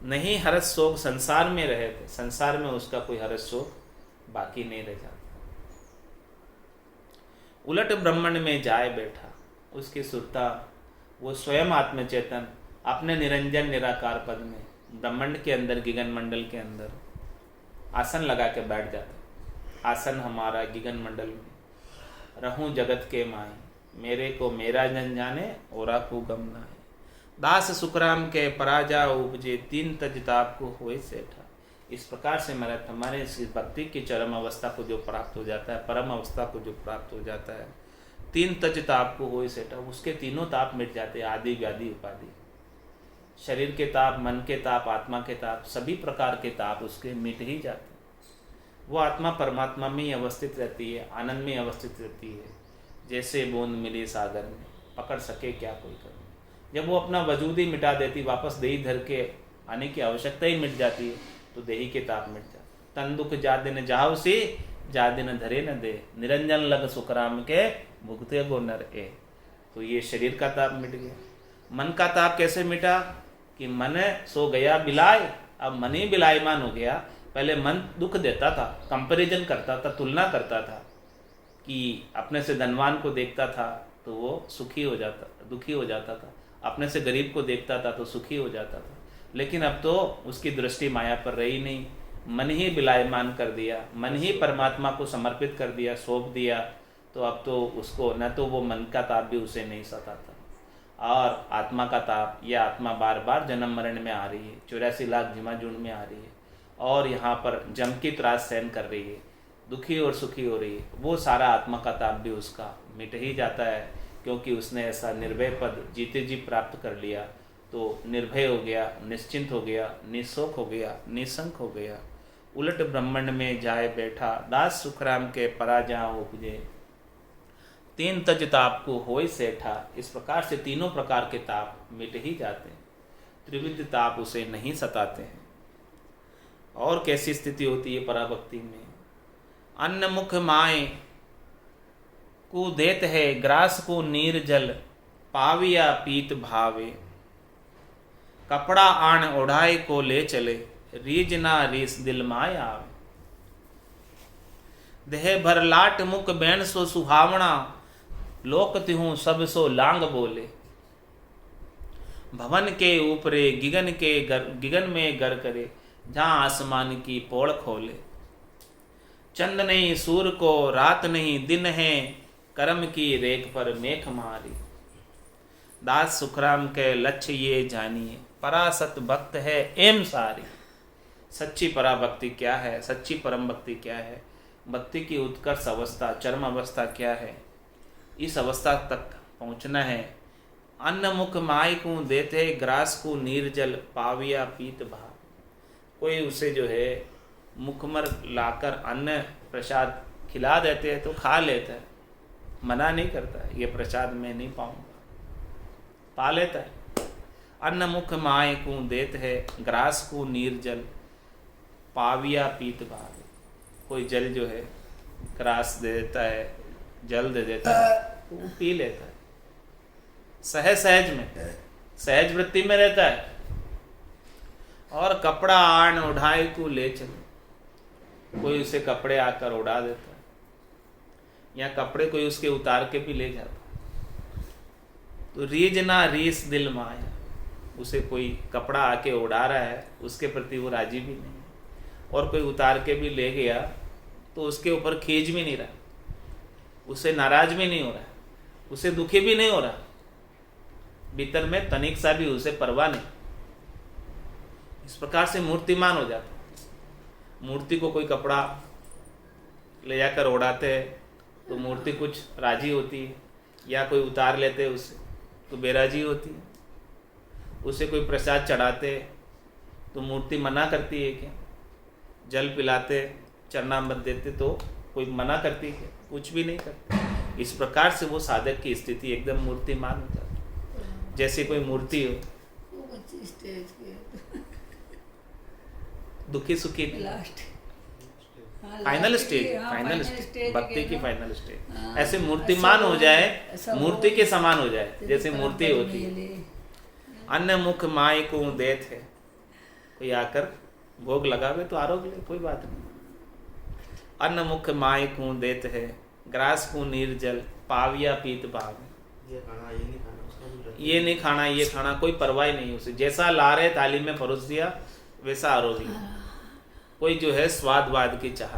S1: नहीं हर्ष शोक संसार में रहे थे, संसार में उसका कोई हर्ष शोक बाकी नहीं रह जाता। उलट ब्रह्मांड में जाए बैठा, उसकी सुरता, वो स्वयं आत्मचेतन अपने निरंजन निराकार पद में ब्रह्मांड के अंदर, गगन मंडल के अंदर आसन लगा के बैठ जाता। आसन हमारा गगन मंडल में, रहूं जगत के माए, मेरे को मेरा जन जाने औरा को गम ना है। दास सुखराम के पराजा उपजे, तीन तज ताप को होए सेठा। इस प्रकार से हमारे इस भक्ति की चरम अवस्था को जो प्राप्त हो जाता है, परम अवस्था को जो प्राप्त हो जाता है, तीन तज ताप को होए सेठा, उसके तीनों ताप मिट जाते हैं, आदि व्याधि उपाधि। शरीर के ताप, मन के ताप, आत्मा के ताप, सभी प्रकार के ताप उसके मिट ही जाते हैं। वो आत्मा परमात्मा में ही अवस्थित रहती है, आनंद में अवस्थित रहती है। जैसे बूंद मिली सागर में, पकड़ सके क्या कोई कर। जब वो अपना वजूद ही मिटा देती, वापस देही धर के आने की आवश्यकता ही मिट जाती है, तो देही के ताप मिट जाते। तन दुख जा दिन जाओ सी, जा दिन धरे न दे, निरंजन लग सुखराम के भुगते गो नर ए। तो ये शरीर का ताप मिट गया। मन का ताप कैसे मिटा कि मन सो गया बिलाय, अब मन ही बिलायमान हो गया। पहले मन दुख देता था, कंपैरिजन करता था, तुलना करता था कि अपने से धनवान को देखता था तो वो सुखी हो जाता, दुखी हो जाता था, अपने से गरीब को देखता था तो सुखी हो जाता था। लेकिन अब तो उसकी दृष्टि माया पर रही नहीं, मन ही बिलायमान कर दिया, मन ही परमात्मा को समर्पित कर दिया, सौंप दिया। तो अब तो उसको न तो वो मन का ताप भी उसे नहीं सताता, और आत्मा का ताप, यह आत्मा बार बार जन्म मरण में आ रही है, 84 लाख झिमाझुंड में आ रही है और यहाँ पर जम की त्रास सहन कर रही है, दुखी और सुखी हो रही है। वो सारा आत्मा का ताप भी उसका मिट ही जाता है, क्योंकि उसने ऐसा निर्भय पद जीते जी प्राप्त कर लिया। तो निर्भय हो गया, निश्चिंत हो गया, निशोक हो गया, निशंक हो गया। उलट ब्रह्मांड में जाए बैठा, दास सुखराम के पराजा उपजे, तीन तज ताप को होए सेठा। इस प्रकार से तीनों प्रकार के ताप मिट ही जाते हैं, त्रिविध ताप उसे नहीं सताते हैं। और कैसी स्थिति होती है पराभक्ति में। अन्न मुख माए को देत है, ग्रास को नीर जल, पाविया पीत भावे। कपड़ा आण ओढ़ाए को ले चले, रीज ना रीस दिल माय आवे। देह भर लाट मुख बैण सो सुहावना, लोक तिहूं सब सो लांग बोले। भवन के ऊपरे गिगन में गर करे, जहां आसमान की पोड़ खोले। चंद नहीं सूर को रात नहीं दिन है, कर्म की रेख पर मेख मारी। दास सुखराम के लक्ष्य ये जानिए, परासत भक्त है एम सारी। सच्ची पराभक्ति क्या है, सच्ची परम भक्ति क्या है, भक्ति की उत्कर्ष अवस्था, चरम अवस्था क्या है, इस अवस्था तक पहुंचना है। अन्न मुख माय को देते, ग्रास को नीर जल, पाविया पीत भाव। कोई उसे जो है मुखमर लाकर अन्न प्रसाद खिला देते हैं तो खा लेता है, मना नहीं करता है, ये प्रसाद मैं नहीं पाऊंगा, पा लेता है। अन्न मुख माय को देते है, ग्रास को नीर जल, पाविया पीत भाव। कोई जल जो है ग्रास दे देता है, जल दे देता है, वो पी लेता है, सहज में, सहज वृत्ति में रहता है। और कपड़ा आण उठाए को ले चले, कोई उसे कपड़े आकर उड़ा देता है, या कपड़े कोई उसके उतार के भी ले जाता है। तो रीज ना रीस दिल माया, उसे कोई कपड़ा आके उड़ा रहा है, उसके प्रति वो राजी भी नहीं, और कोई उतार के भी ले गया तो उसके ऊपर खींच भी नहीं रहा, उसे नाराज भी नहीं हो रहा, उसे दुखी भी नहीं हो रहा, भीतर में तनिक सा भी उसे परवाह नहीं। इस प्रकार से मूर्तिमान हो जाता है। मूर्ति को कोई कपड़ा ले जाकर उड़ाते हैं तो मूर्ति कुछ राजी होती है, या कोई उतार लेते हैं उसे तो बेराजी होती है। उसे कोई प्रसाद चढ़ाते तो मूर्ति मना करती है क्या, जल पिलाते, चरणामृत देते तो कोई मना करती है, कुछ भी नहीं करती। इस प्रकार से वो साधक की स्थिति एकदम मूर्तिमान हो जाती है, जैसे कोई मूर्ति हो, दुखी सुखी फाइनल स्टेज, फाइनल स्टेज, भक्ति की फाइनल स्टेज। ऐसे मूर्तिमान हो जाए, मूर्ति के समान हो जाए, जैसे मूर्ति होती है। अन्न मुख माय को देत है, कोई आकर भोग लगावे तो आरोग्य ले, कोई बात नहीं। अन्न मुख माय को देत है, ग्रास को नीर जल, पाविया पीत भाव। ये नहीं खाना, ये खाना, कोई परवाह नहीं उसे, जैसा ला रहे थाली में परोस दिया वैसा आरोग्य। कोई जो है स्वादवाद की चाह।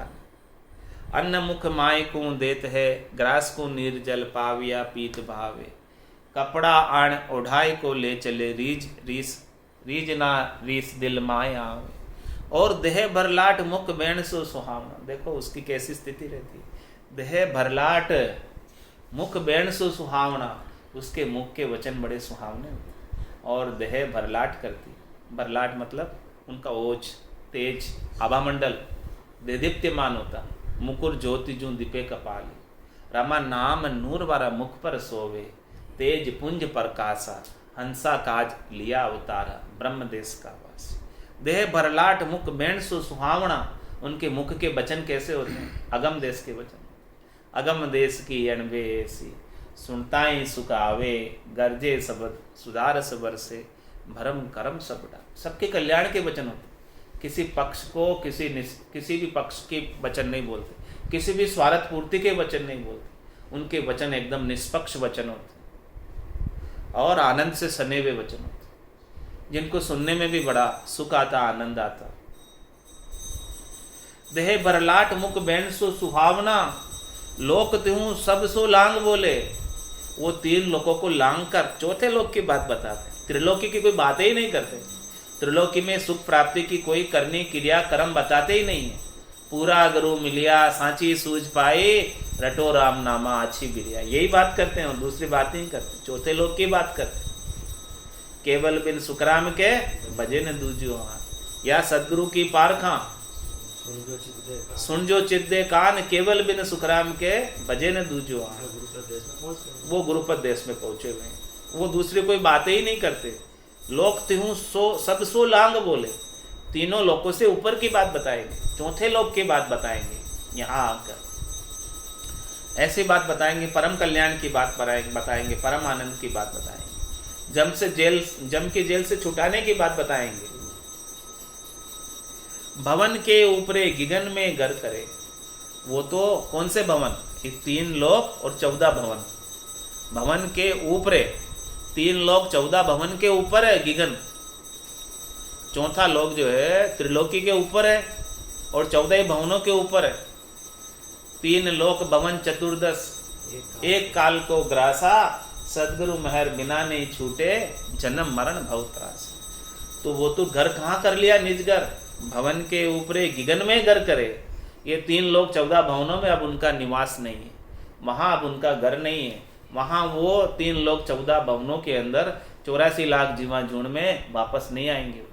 S1: अन्न मुख माय को देत है, ग्रास को नीर जल, पाविया पीत भावे। कपड़ा आण ओढ़ाई को ले चले, रीज ना रीस दिल माय आवे। और देह भरलाट मुख बैण सो सुहावना। देखो उसकी कैसी स्थिति रहती है। देह भरलाट मुख बैण सो सुहावना, उसके मुख के वचन बड़े सुहावने होते। और देह भरलाट करती, भरलाट मतलब उनका ओज, तेज, आभामंडल देदीप्यमान होता। मुकुर ज्योति जू दीपे कपाली, रमा नाम नूर वारा मुख पर सोवे। तेज पुंज प्रकाशा, हंसा काज लिया अवतारा, ब्रह्म देश का वासी। देह भरलाट मुख बैण सो सुहावना, उनके मुख के वचन कैसे होते हैं, अगम देश के वचन। अगम देश की अणबे ऐसी, सुनता ही सुख आवे। गरजे शब्द सुधार सबर से, भरम करम सबड़ा। सबके कल्याण के वचन होते, किसी पक्ष को किसी भी पक्ष के वचन नहीं बोलते, किसी भी स्वार्थ पूर्ति के वचन नहीं बोलते। उनके वचन एकदम निष्पक्ष वचन होते और आनंद से सने हुए वचन होते, जिनको सुनने में भी बड़ा सुख आता, आनंद आता। देह भरलाट मुख बैण सो सुहावना, लोक तिहूं सब सो लांग बोले। वो तीन लोगों को लांग कर चौथे लोक की बात बताते, त्रिलोकी की कोई बातें ही नहीं करते। त्रिलोकी में सुख प्राप्ति की कोई करनी क्रिया कर्म बताते ही नहीं है। पूरा गुरु मिलिया सांची सूझ पाए, रटो राम नामा अच्छी बिरिया, यही बात करते हैं और दूसरी बात नहीं करते। चौथे लोक की बात करते, केवल बिन सुखराम के भजे न दूजियो हाथ। या सदगुरु की पारखा सुन जो चिद्दे कान, केवल बिन सुखराम के भजे न दूजियो हाथ। वो गुरुपद देश में पहुंचे हुए हैं, वो दूसरी कोई बातें ही नहीं करते। लोक तिहूं सो सब सो लांग बोले। तीनों लोकों से ऊपर की बात बताएंगे, चौथे लोक की बात बताएंगे। यहाँ आकर ऐसी बात बताएंगे, परम कल्याण की बात बताएंगे, परम आनंद की बात बताएंगे, जम की जेल से छुटाने की बात बताएंगे। भवन के ऊपरे गिगन में घर करे, वो तो कौन से भवन? 3 लोक और 14 भवन। भवन के ऊपरे 3 लोक 14 भवन के ऊपर है गिगन, चौथा लोक जो है त्रिलोकी के ऊपर है और 14 भवनों के ऊपर है। 3 लोक भवन चतुर्दश, एक काल को ग्रासा, सदगुरु महर बिना नहीं छूटे, जन्म मरण भव त्रास। तो वो तो घर कहाँ कर लिया? निज घर, भवन के ऊपरे गिगन में घर करे। ये 3 लोक 14 भवनों में अब उनका निवास नहीं है, वहाँ अब उनका घर नहीं है। वहाँ वो 3 लोक 14 भवनों के अंदर 84 लाख जीवा झुंड में वापस नहीं आएंगे।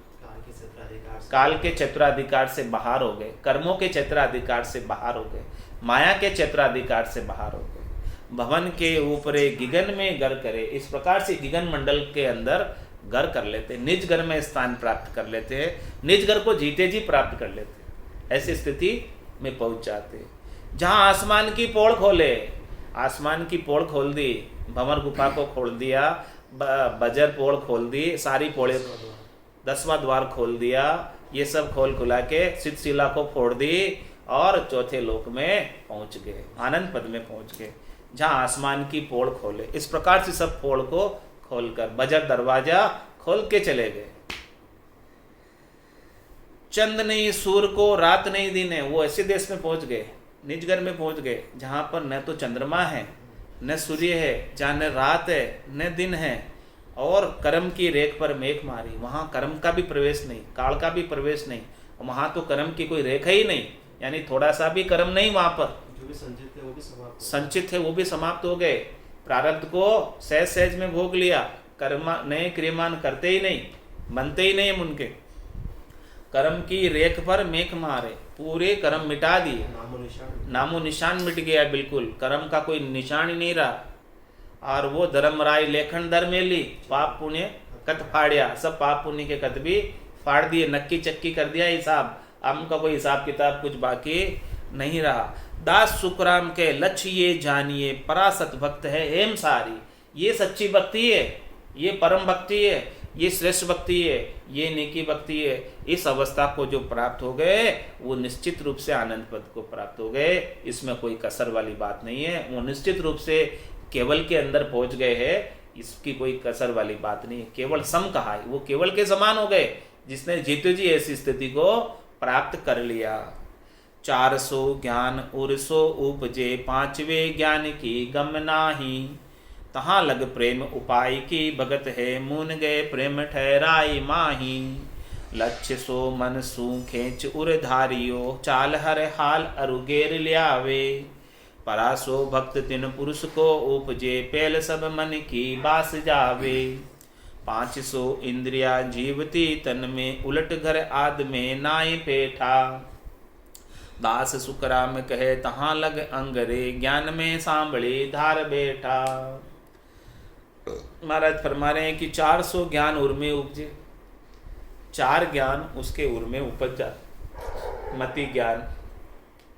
S1: काल के क्षेत्राधिकार से बाहर हो गए, कर्मों के क्षेत्राधिकार से बाहर हो गए, माया के क्षेत्राधिकार से बाहर हो गए। भवन के ऊपरे गिगन में घर करे, इस प्रकार से गिगन मंडल के अंदर घर कर लेते, निज घर में स्थान प्राप्त कर लेते हैं, निज घर को जीते जी प्राप्त कर लेते हैं। ऐसी स्थिति में पहुंच जाते। जहां आसमान की पोल खोले, आसमान की पोल खोल दी, भंवर गुफा को खोल दिया, बजर पोल खोल दी, सारी पोले 10वां द्वार खोल दिया, ये सब खोल खुला के सिद्धशिला को फोड़ दी और चौथे लोक में पहुंच गए, आनंद पद में पहुंच गए, जहां आसमान की पोल खोले। इस प्रकार से सब पोल को खोलकर बजर दरवाजा खोल के चले गए। चंद नहीं सूर को, रात नहीं दिन है, वो ऐसे देश में पहुंच गए, निज घर में पहुंच गए जहां पर न तो चंद्रमा है, न सूर्य है, जहां न रात है न दिन है, और कर्म की रेख पर मेघ मारी। वहां कर्म का भी प्रवेश नहीं, काल का भी प्रवेश नहीं, वहां तो कर्म की कोई रेखा ही नहीं, यानी थोड़ा सा भी कर्म नहीं। वहां पर
S3: जो भी संचित थे वो भी समाप्त
S1: संचित थे वो भी समाप्त हो गए। प्रारब्ध को सहज सहज में भोग लिया, कर्म नए क्रियमान करते ही नहीं, बनते ही नहीं उनके। कर्म की रेख पर मेघ मारे, पूरे कर्म मिटा दिए, नामो निशान मिट गया, बिल्कुल कर्म का कोई निशान ही नहीं रहा। और वो धर्मराय लेखन दर में ली, पाप पुण्य कत फाड़िया, सब पाप पुण्य के कत भी फाड़ दिए, नक्की चक्की कर दिया हिसाब, अब उनका कोई हिसाब किताब कुछ बाकी नहीं रहा। दास सुखराम के लक्ष्य ये जानिए, परासत भक्त है हेम सारी। ये सच्ची भक्ति है, ये परम भक्ति है, ये श्रेष्ठ भक्ति है, ये नेकी भक्ति है। इस अवस्था को जो प्राप्त हो गए वो निश्चित रूप से आनंद पद को प्राप्त हो गए, इसमें कोई कसर वाली बात नहीं है। वो निश्चित रूप से केवल के अंदर पहुंच गए हैं, इसकी कोई कसर वाली बात नहीं है। केवल सम कहा है, वो केवल के समान हो गए जिसने जीते जी ऐसी स्थिति को प्राप्त कर लिया। 400 ज्ञान उरसो उपजे, 5वें ज्ञान की गम नाही। तहाँ लग प्रेम उपाय की, भगत है मुन गए प्रेम ठहराई माही। लक्ष्य सो मन सू खेच उर धारियो, चाल हर हाल अरुगेर ल्यावे। परासो भक्त तिन पुरुष को उपजे, पहल सब मन की बास जावे। 500 इंद्रिया जीवती तन में, उलट घर आद में नाय पेठा। दास सुखराम कहे तहाँ लग अंगरे, ज्ञान में सांभले धार बैठा। महाराज फरमा रहे हैं कि 400 ज्ञान उर में उपजे, 4 ज्ञान उसके उर में उपज जाते। मति ज्ञान,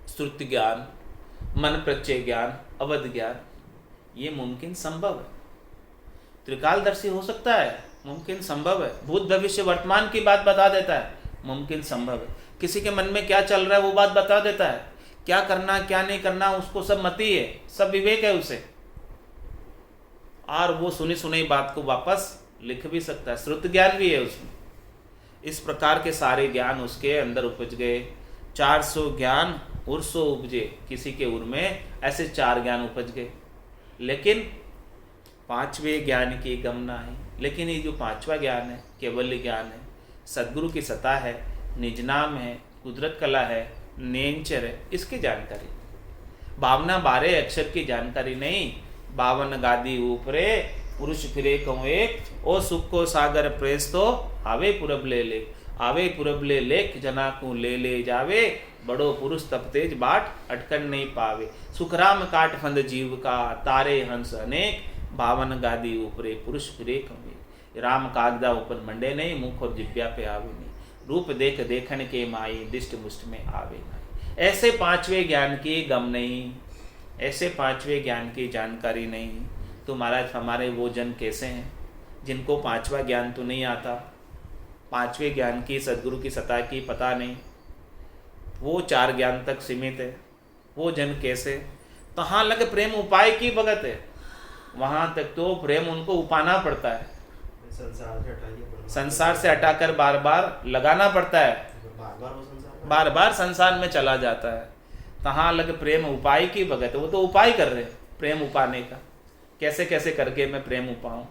S1: श्रुति ज्ञान, मन प्रत्यय ज्ञान, अवध ज्ञान, ये मुमकिन संभव है। त्रिकालदर्शी हो सकता है, मुमकिन संभव है। भूत भविष्य वर्तमान की बात बता देता है, मुमकिन संभव है। किसी के मन में क्या चल रहा है वो बात बता देता है, क्या करना क्या नहीं करना उसको सब मति है, सब विवेक है उसे, और वो सुनी सुनी बात को वापस लिख भी सकता है, श्रुत ज्ञान भी है उसमें। इस प्रकार के सारे ज्ञान उसके अंदर उपज गए। 400 ज्ञान उर्सो उपजे, किसी के उर में ऐसे 4 ज्ञान उपज गए, लेकिन 5वें ज्ञान की गमना है। लेकिन ये जो 5वां ज्ञान है, केवल्य ज्ञान है, सद्गुरु की सत्ता है, निज नाम है, कुदरत कला है, नेंचर है, इसकी जानकारी। भावना 12 अक्षर की जानकारी नहीं। 52 गादी ऊपरे पुरुष फिरे कहूँ एक, ओ सुख को सागर प्रेस तो आवे पुरब ले ले। आवे पुरब ले लेख जना को ले ले जावे, बड़ो पुरुष तप तेज बाट अटकन नहीं पावे। सुखराम काट फंद जीव का, तारे हंस अनेक, 52 गादी ऊपरे पुरुष फिरे कहूँ। राम कागदा ऊपर मंडे नहीं, मुख और जिब्या पे आवे नहीं। रूप देख देखन के माई दिष्ट मुष्ट में आवे नहीं। ऐसे पांचवें ज्ञान की गम नहीं, ऐसे पांचवें ज्ञान की जानकारी नहीं। तो महाराज हमारे वो जन कैसे हैं जिनको पांचवा ज्ञान तो नहीं आता, पांचवें ज्ञान की सद्गुरु की सत्ता की पता नहीं, वो 4 ज्ञान तक सीमित है। वो जन कैसे? तहाँ लग प्रेम उपाय की भगत है, वहाँ तक तो प्रेम उनको उपाना पड़ता है,
S3: संसार से हटाइए,
S1: संसार से हटाकर बार बार लगाना पड़ता है, बार बार संसार में चला जाता है। तहाँ लग प्रेम उपाय की भगत है, वो तो उपाय कर रहे हैं प्रेम उपाने का, कैसे कैसे करके मैं प्रेम उपाऊं।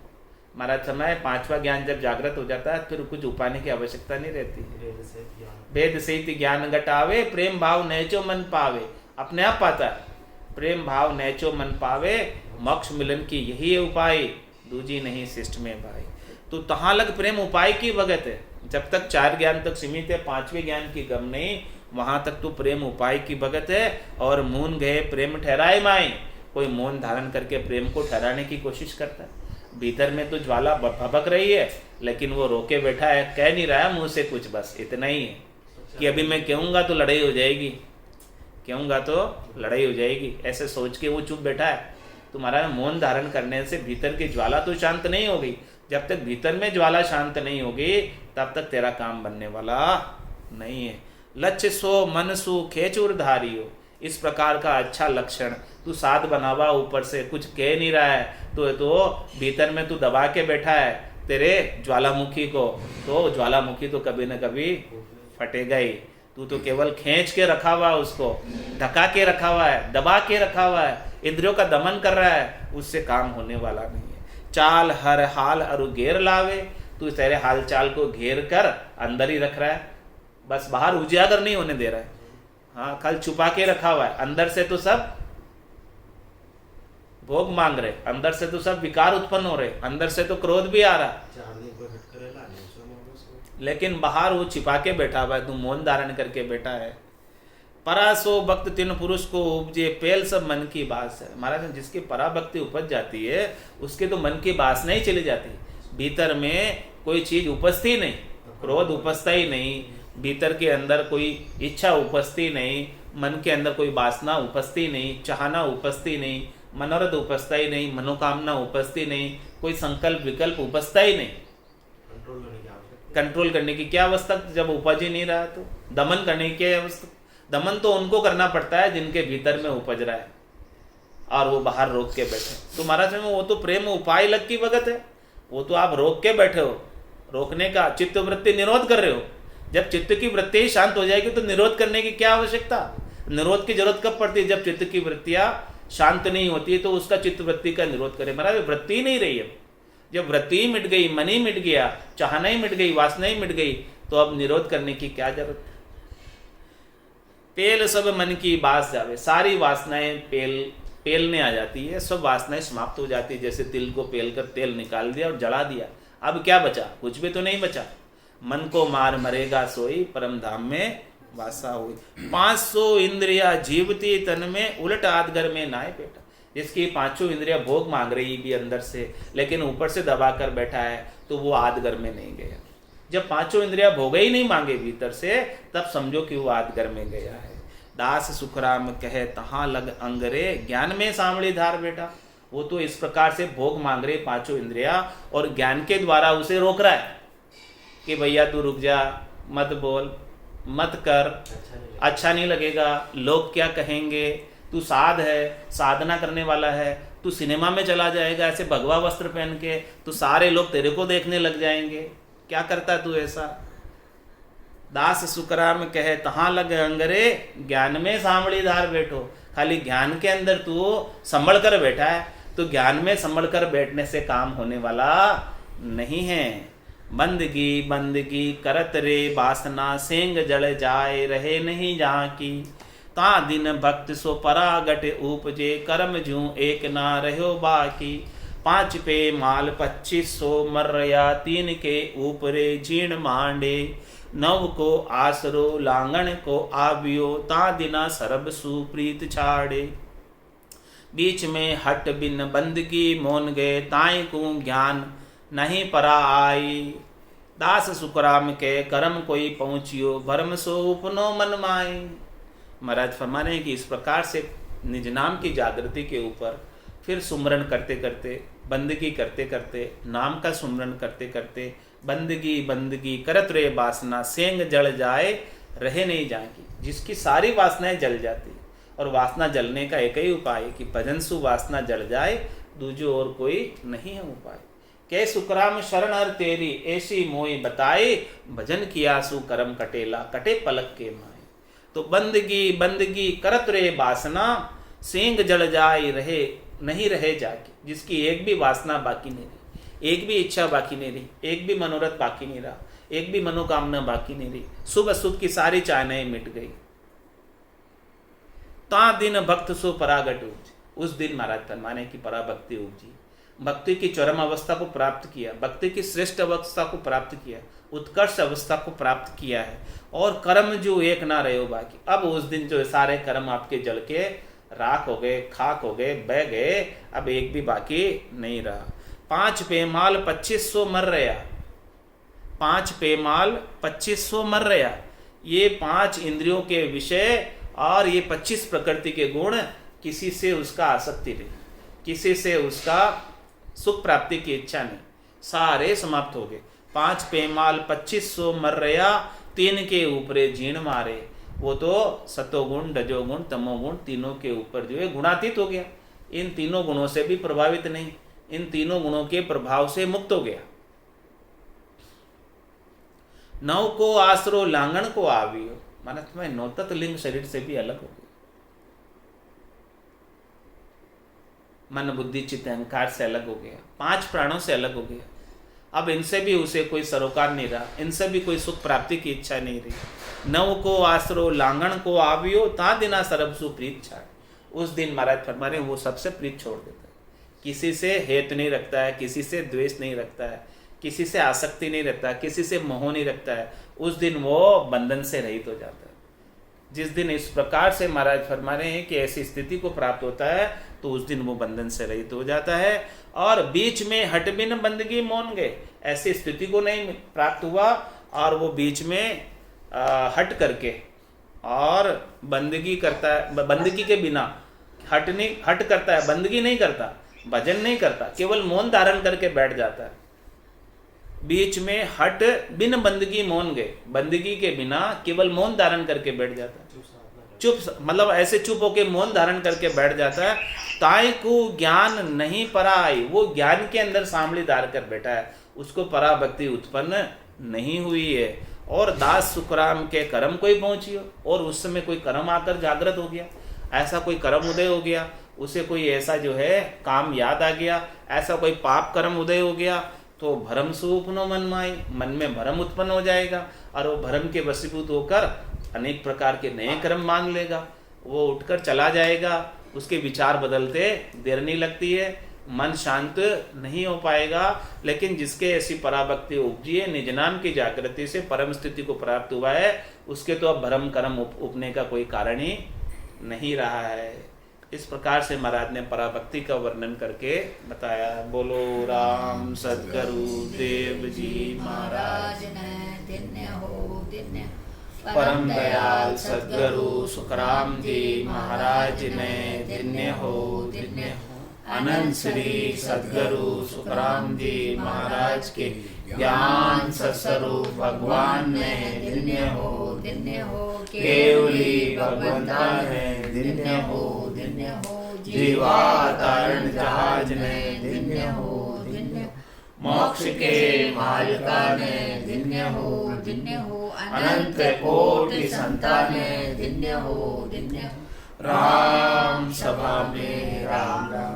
S1: महाराज समय 5वां ज्ञान जब जागृत हो जाता है फिर कुछ उपाने की आवश्यकता नहीं रहती। वेद से ज्ञान घटावे, प्रेम भाव नैचो मन पावे, अपने आप पाता है। प्रेम भाव नैचो मन पावे, मोक्ष मिलन की यही है उपाय, दूजी नहीं शिष्ट में भाई। तो तहाँ लग प्रेम उपाय की भगत है। जब तक 4 ज्ञान तक सीमित है, 5वें ज्ञान की गम नहीं, वहां तक तो प्रेम उपाय की भगत है। और मून गए प्रेम ठहराए माई, कोई मौन धारण करके प्रेम को ठहराने की कोशिश करता है। भीतर में तो ज्वाला भभक रही है लेकिन वो रोके बैठा है, कह नहीं रहा है मुंह से कुछ, बस इतना ही है कि अभी मैं कहूँगा तो लड़ाई हो जाएगी, कहूँगा तो लड़ाई हो जाएगी, ऐसे सोच के वो चुप बैठा है। तुम्हारा मौन धारण करने से भीतर की ज्वाला तो शांत नहीं होगी। जब तक भीतर में ज्वाला शांत नहीं होगी तब तक तेरा काम बनने वाला नहीं है। लक्ष्य सो मन सु खेचुर धारियो, इस प्रकार का अच्छा लक्षण तू साध बनावा, ऊपर से कुछ कह नहीं रहा है तो भीतर में तू दबा के बैठा है तेरे ज्वालामुखी को, तो ज्वालामुखी तो कभी न कभी फटेगा ही। तू तो केवल खींच के रखा हुआ है, उसको ढका के रखा हुआ है, दबा के रखा हुआ है, इंद्रियों का दमन कर रहा है, उससे काम होने वाला नहीं है। चाल हर हाल अरु घेर लावे, तू तेरे हाल चाल को घेर कर अंदर ही रख रहा है, बस बाहर उजागर नहीं होने दे रहा है। हाँ, कल छुपा के रखा हुआ है, अंदर से तो सब भोग मांग रहे, अंदर से तो सब विकार उत्पन्न हो रहे, अंदर से तो क्रोध भी आ रहा, लेकिन बाहर वो छिपा के बैठा हुआ है, तू मौन धारण करके बैठा है। परासो भक्त तीन पुरुष को उपजे, पेल सब मन की बात है। महाराज जिसकी पराभक्ति उपज जाती है उसके तो मन की वासना ही चली जाती है, भीतर में कोई चीज उपजती नहीं, क्रोध उपजता ही नहीं, भीतर के अंदर कोई इच्छा उपजती नहीं, मन के अंदर कोई वासना उपजती नहीं, चाहना उपजती नहीं, मनोरथ उपजता ही नहीं, मनोकामना उपजती नहीं, कोई संकल्प विकल्प उपजता ही नहीं। कंट्रोल करने की क्या अवस्था, जब उपज ही नहीं रहा तो दमन करने की अवस्था। दमन तो उनको करना पड़ता है जिनके भीतर में उपज रहा है और वो बाहर रोक के बैठे। तो महाराज में वो तो प्रेम उपाय लग की भगत है, वो तो आप रोक के बैठे हो, रोकने का चित्त वृत्ति निरोध कर रहे हो। जब चित्त की वृत्ति शांत हो जाएगी तो निरोध करने की क्या आवश्यकता, निरोध की जरूरत कब पड़ती है, जब चित्त की वृत्तियां शांत नहीं होती है तो उसका चित्त वृत्ति का निरोध करे। महाराज वृत्ति ही नहीं रही है, जब वृत्ति ही मिट गई, मन ही मिट गया, चाहना ही मिट गई, वासना ही मिट गई, तो अब निरोध करने की क्या जरूरत। पेल सब मन की बास जावे, सारी वासनाएं पेलने आ जाती है, सब वासनाएं समाप्त हो जाती है। जैसे तिल को पेल कर तेल निकाल दिया और जला दिया, अब क्या बचा, कुछ भी तो नहीं बचा। मन को मार मरेगा सोई, परम धाम में वासा हुई। 500 इंद्रिया जीवती तन में, उलट आदगर में नाय बेटा। जिसकी 5 इंद्रिया भोग मांग रही भी अंदर से, लेकिन ऊपर से दबा कर बैठा है, तो वो आदगर में नहीं गया। जब 5 इंद्रिया भोग ही नहीं मांगे भीतर से, तब समझो कि वो आदगर में गया है। दास सुखराम कहे तहाँ लग अंगरे, ज्ञान में सांवली धार बेटा। वो तो इस प्रकार से भोग मांग रहे 5 इंद्रिया, और ज्ञान के द्वारा उसे रोक रहा है कि भैया तू रुक जा, मत बोल, मत कर, अच्छा नहीं लगेगा, लोग क्या कहेंगे, तू साध है, साधना करने वाला है, तू सिनेमा में चला जाएगा ऐसे भगवा वस्त्र पहन के, तो सारे लोग तेरे को देखने लग जाएंगे, क्या करता तू ऐसा। दास सुखराम कहे तहाँ लग अंगरे, ज्ञान में सांवली धार बैठो। खाली ज्ञान के अंदर तू संभल कर बैठा है, तो ज्ञान में संभल कर बैठने से काम होने वाला नहीं है। बंदगी बंदगी करत रे वासना, सेंग जल जाए रहे नहीं जहाँ की। ता दिन भक्त सो परागट उपजे, कर्म जूं एक ना रहो बाकी। 5 पे माल 2500 मर्या, 3 के ऊपरे जीण मांडे। 9 को आसरो लांगण को आबियो, ता दिना सरब सुप्रीत छाड़े। बीच में हट बिन बंदगी मोन गए, ताई को ज्ञान नहीं परा आई। दास सुखराम के कर्म कोई पहुँचियो भरम सो उपनो मन माई। महाराज फरमा रहे हैं कि इस प्रकार से निज नाम की जागृति के ऊपर फिर सुमरन करते करते, बंदगी करते करते, नाम का सुमरन करते करते, बंदगी बंदगी करत रे वासना सेंग जल जाए रहे नहीं जाएगी। जिसकी सारी वासनाएं जल जाती, और वासना जलने का एक ही उपाय है कि भजन सु वासना जल जाए, दूजो और कोई नहीं है उपाय। कै सुखराम शरण हर तेरी ऐसी मोई बताए, भजन किया सु करम कटेला कटे पलक के माए। तो बंदगी बंदगी करत रे वासना सेंग जल जाए रहे नहीं रहे जाके। जिसकी एक भी वासना बाकी नहीं रही, एक भी इच्छा बाकी नहीं रही, एक भी मनोरथ बाकी नहीं रहा, एक भी मनोकामना बाकी नहीं रही, शुभ अशुभ की सारी चाहनाएं मिट गई। ता दिन भक्त सो परागट उपजी। उस दिन महाराज फरमाने की पराभक्ति उपजी, भक्ति की चरम अवस्था को प्राप्त किया, भक्ति की श्रेष्ठ अवस्था को प्राप्त किया, उत्कर्ष अवस्था को प्राप्त किया है। और कर्म जो एक ना रहे हो बाकी। अब उस दिन जो सारे कर्म आपके जल के राख हो गए, खाक हो गए, बह गए, अब एक भी बाकी नहीं रहा। 5 पेमाल 2500 मर रहा, 5 पेमाल 2500 मर रहा। ये 5 इंद्रियों के विषय और ये 25 प्रकृति के गुण, किसी से उसका आसक्ति नहीं, किसी से उसका सुख प्राप्ति की इच्छा नहीं, सारे समाप्त हो गए। 5 पेमाल 2500 मर रहा, 3 के ऊपरे जीण मारे। वो तो सतोगुण, रजोगुण, तमोगुण तीनों के ऊपर जो है गुणातीत हो गया। इन तीनों गुणों से भी प्रभावित नहीं, इन तीनों गुणों के प्रभाव से मुक्त हो गया। नौ को आसरो लांगण को आवियो, माना तुम्हें नौतत लिंग शरीर से भी अलग हो गया। मन बुद्धि चित्त अहंकार से अलग हो गया, 5 प्राणों से अलग हो गया। अब इनसे भी उसे कोई सरोकार नहीं रहा, इनसे भी कोई सुख प्राप्ति की इच्छा नहीं रही। नव को आसरो लांगण को आवियो ता दिना सरब सु प्रीत छाड़। उस दिन महाराज फरमा रहे वो सबसे प्रीत छोड़ देता है, किसी से हेत नहीं रखता है, किसी से द्वेष नहीं रखता है, किसी से आसक्ति नहीं रखता है, किसी से मोह नहीं रखता है। उस दिन वो बंधन से रहित हो जाता है। जिस दिन इस प्रकार से महाराज फरमा रहे हैं कि ऐसी स्थिति को प्राप्त होता है, तो उस दिन वो बंधन से रहित हो जाता है। और बीच में हट बिन बंदगी मौन गए, ऐसी स्थिति को नहीं प्राप्त हुआ और वो बीच में हट करके और बंदगी करता है, बंदगी के बिना हट करता है, बंदगी नहीं करता, भजन नहीं करता, केवल मौन धारण करके बैठ जाता है। बीच में हट बिन बंदगी मौन गए, बंदगी के बिना केवल मौन धारण करके बैठ जाता है। चुप मतलब ऐसे चुप होके मौन धारण करके बैठ जाता है। ताई को ज्ञान नहीं पराई, वो ज्ञान के अंदर सांवली धार कर बैठा है, उसको पराभक्ति उत्पन्न नहीं हुई है। और दास सुखराम के कर्म कोई पहुंची हो, और उस समय कोई कर्म आकर जागृत हो गया, ऐसा कोई कर्म उदय हो गया, उसे कोई ऐसा जो है काम याद आ गया, ऐसा कोई पाप कर्म उदय हो गया, तो भरम स्वप्नो मन माई, मन में भरम उत्पन्न हो जाएगा और वो भरम के वशीभूत होकर अनेक प्रकार के नए कर्म मान लेगा। वो उठकर चला जाएगा, उसके विचार बदलते देर नहीं लगती है, मन शांत नहीं हो पाएगा। लेकिन जिसके ऐसी पराभक्ति उपजी है, निज नाम की जागृति से परम स्थिति को प्राप्त हुआ है, उसके तो अब भरम कर्म उपने का कोई कारण ही नहीं रहा है। इस प्रकार से महाराज ने पराभक्ति का वर्णन करके बताया। बोलो राम सद्गुरु देव जी महाराज परम दयाल सद्गुरु सुखराम जी महाराज ने धन्य हो धन्य हो। अनंत श्री सद्गुरु सुखराम जी महाराज के ज्ञान सत्स्वरूप भगवान ने धन्य हो धन्य हो। केवली भगवंता ने धन्य हो धन्य हो। जीवातारण जहाज ने धन्य हो धन्य हो। मोक्ष के मालिका ने धन्य हो धन्य हो। अनंत कोटि संतान ने धन्य हो धन्य हो। राम सभा में राम राम।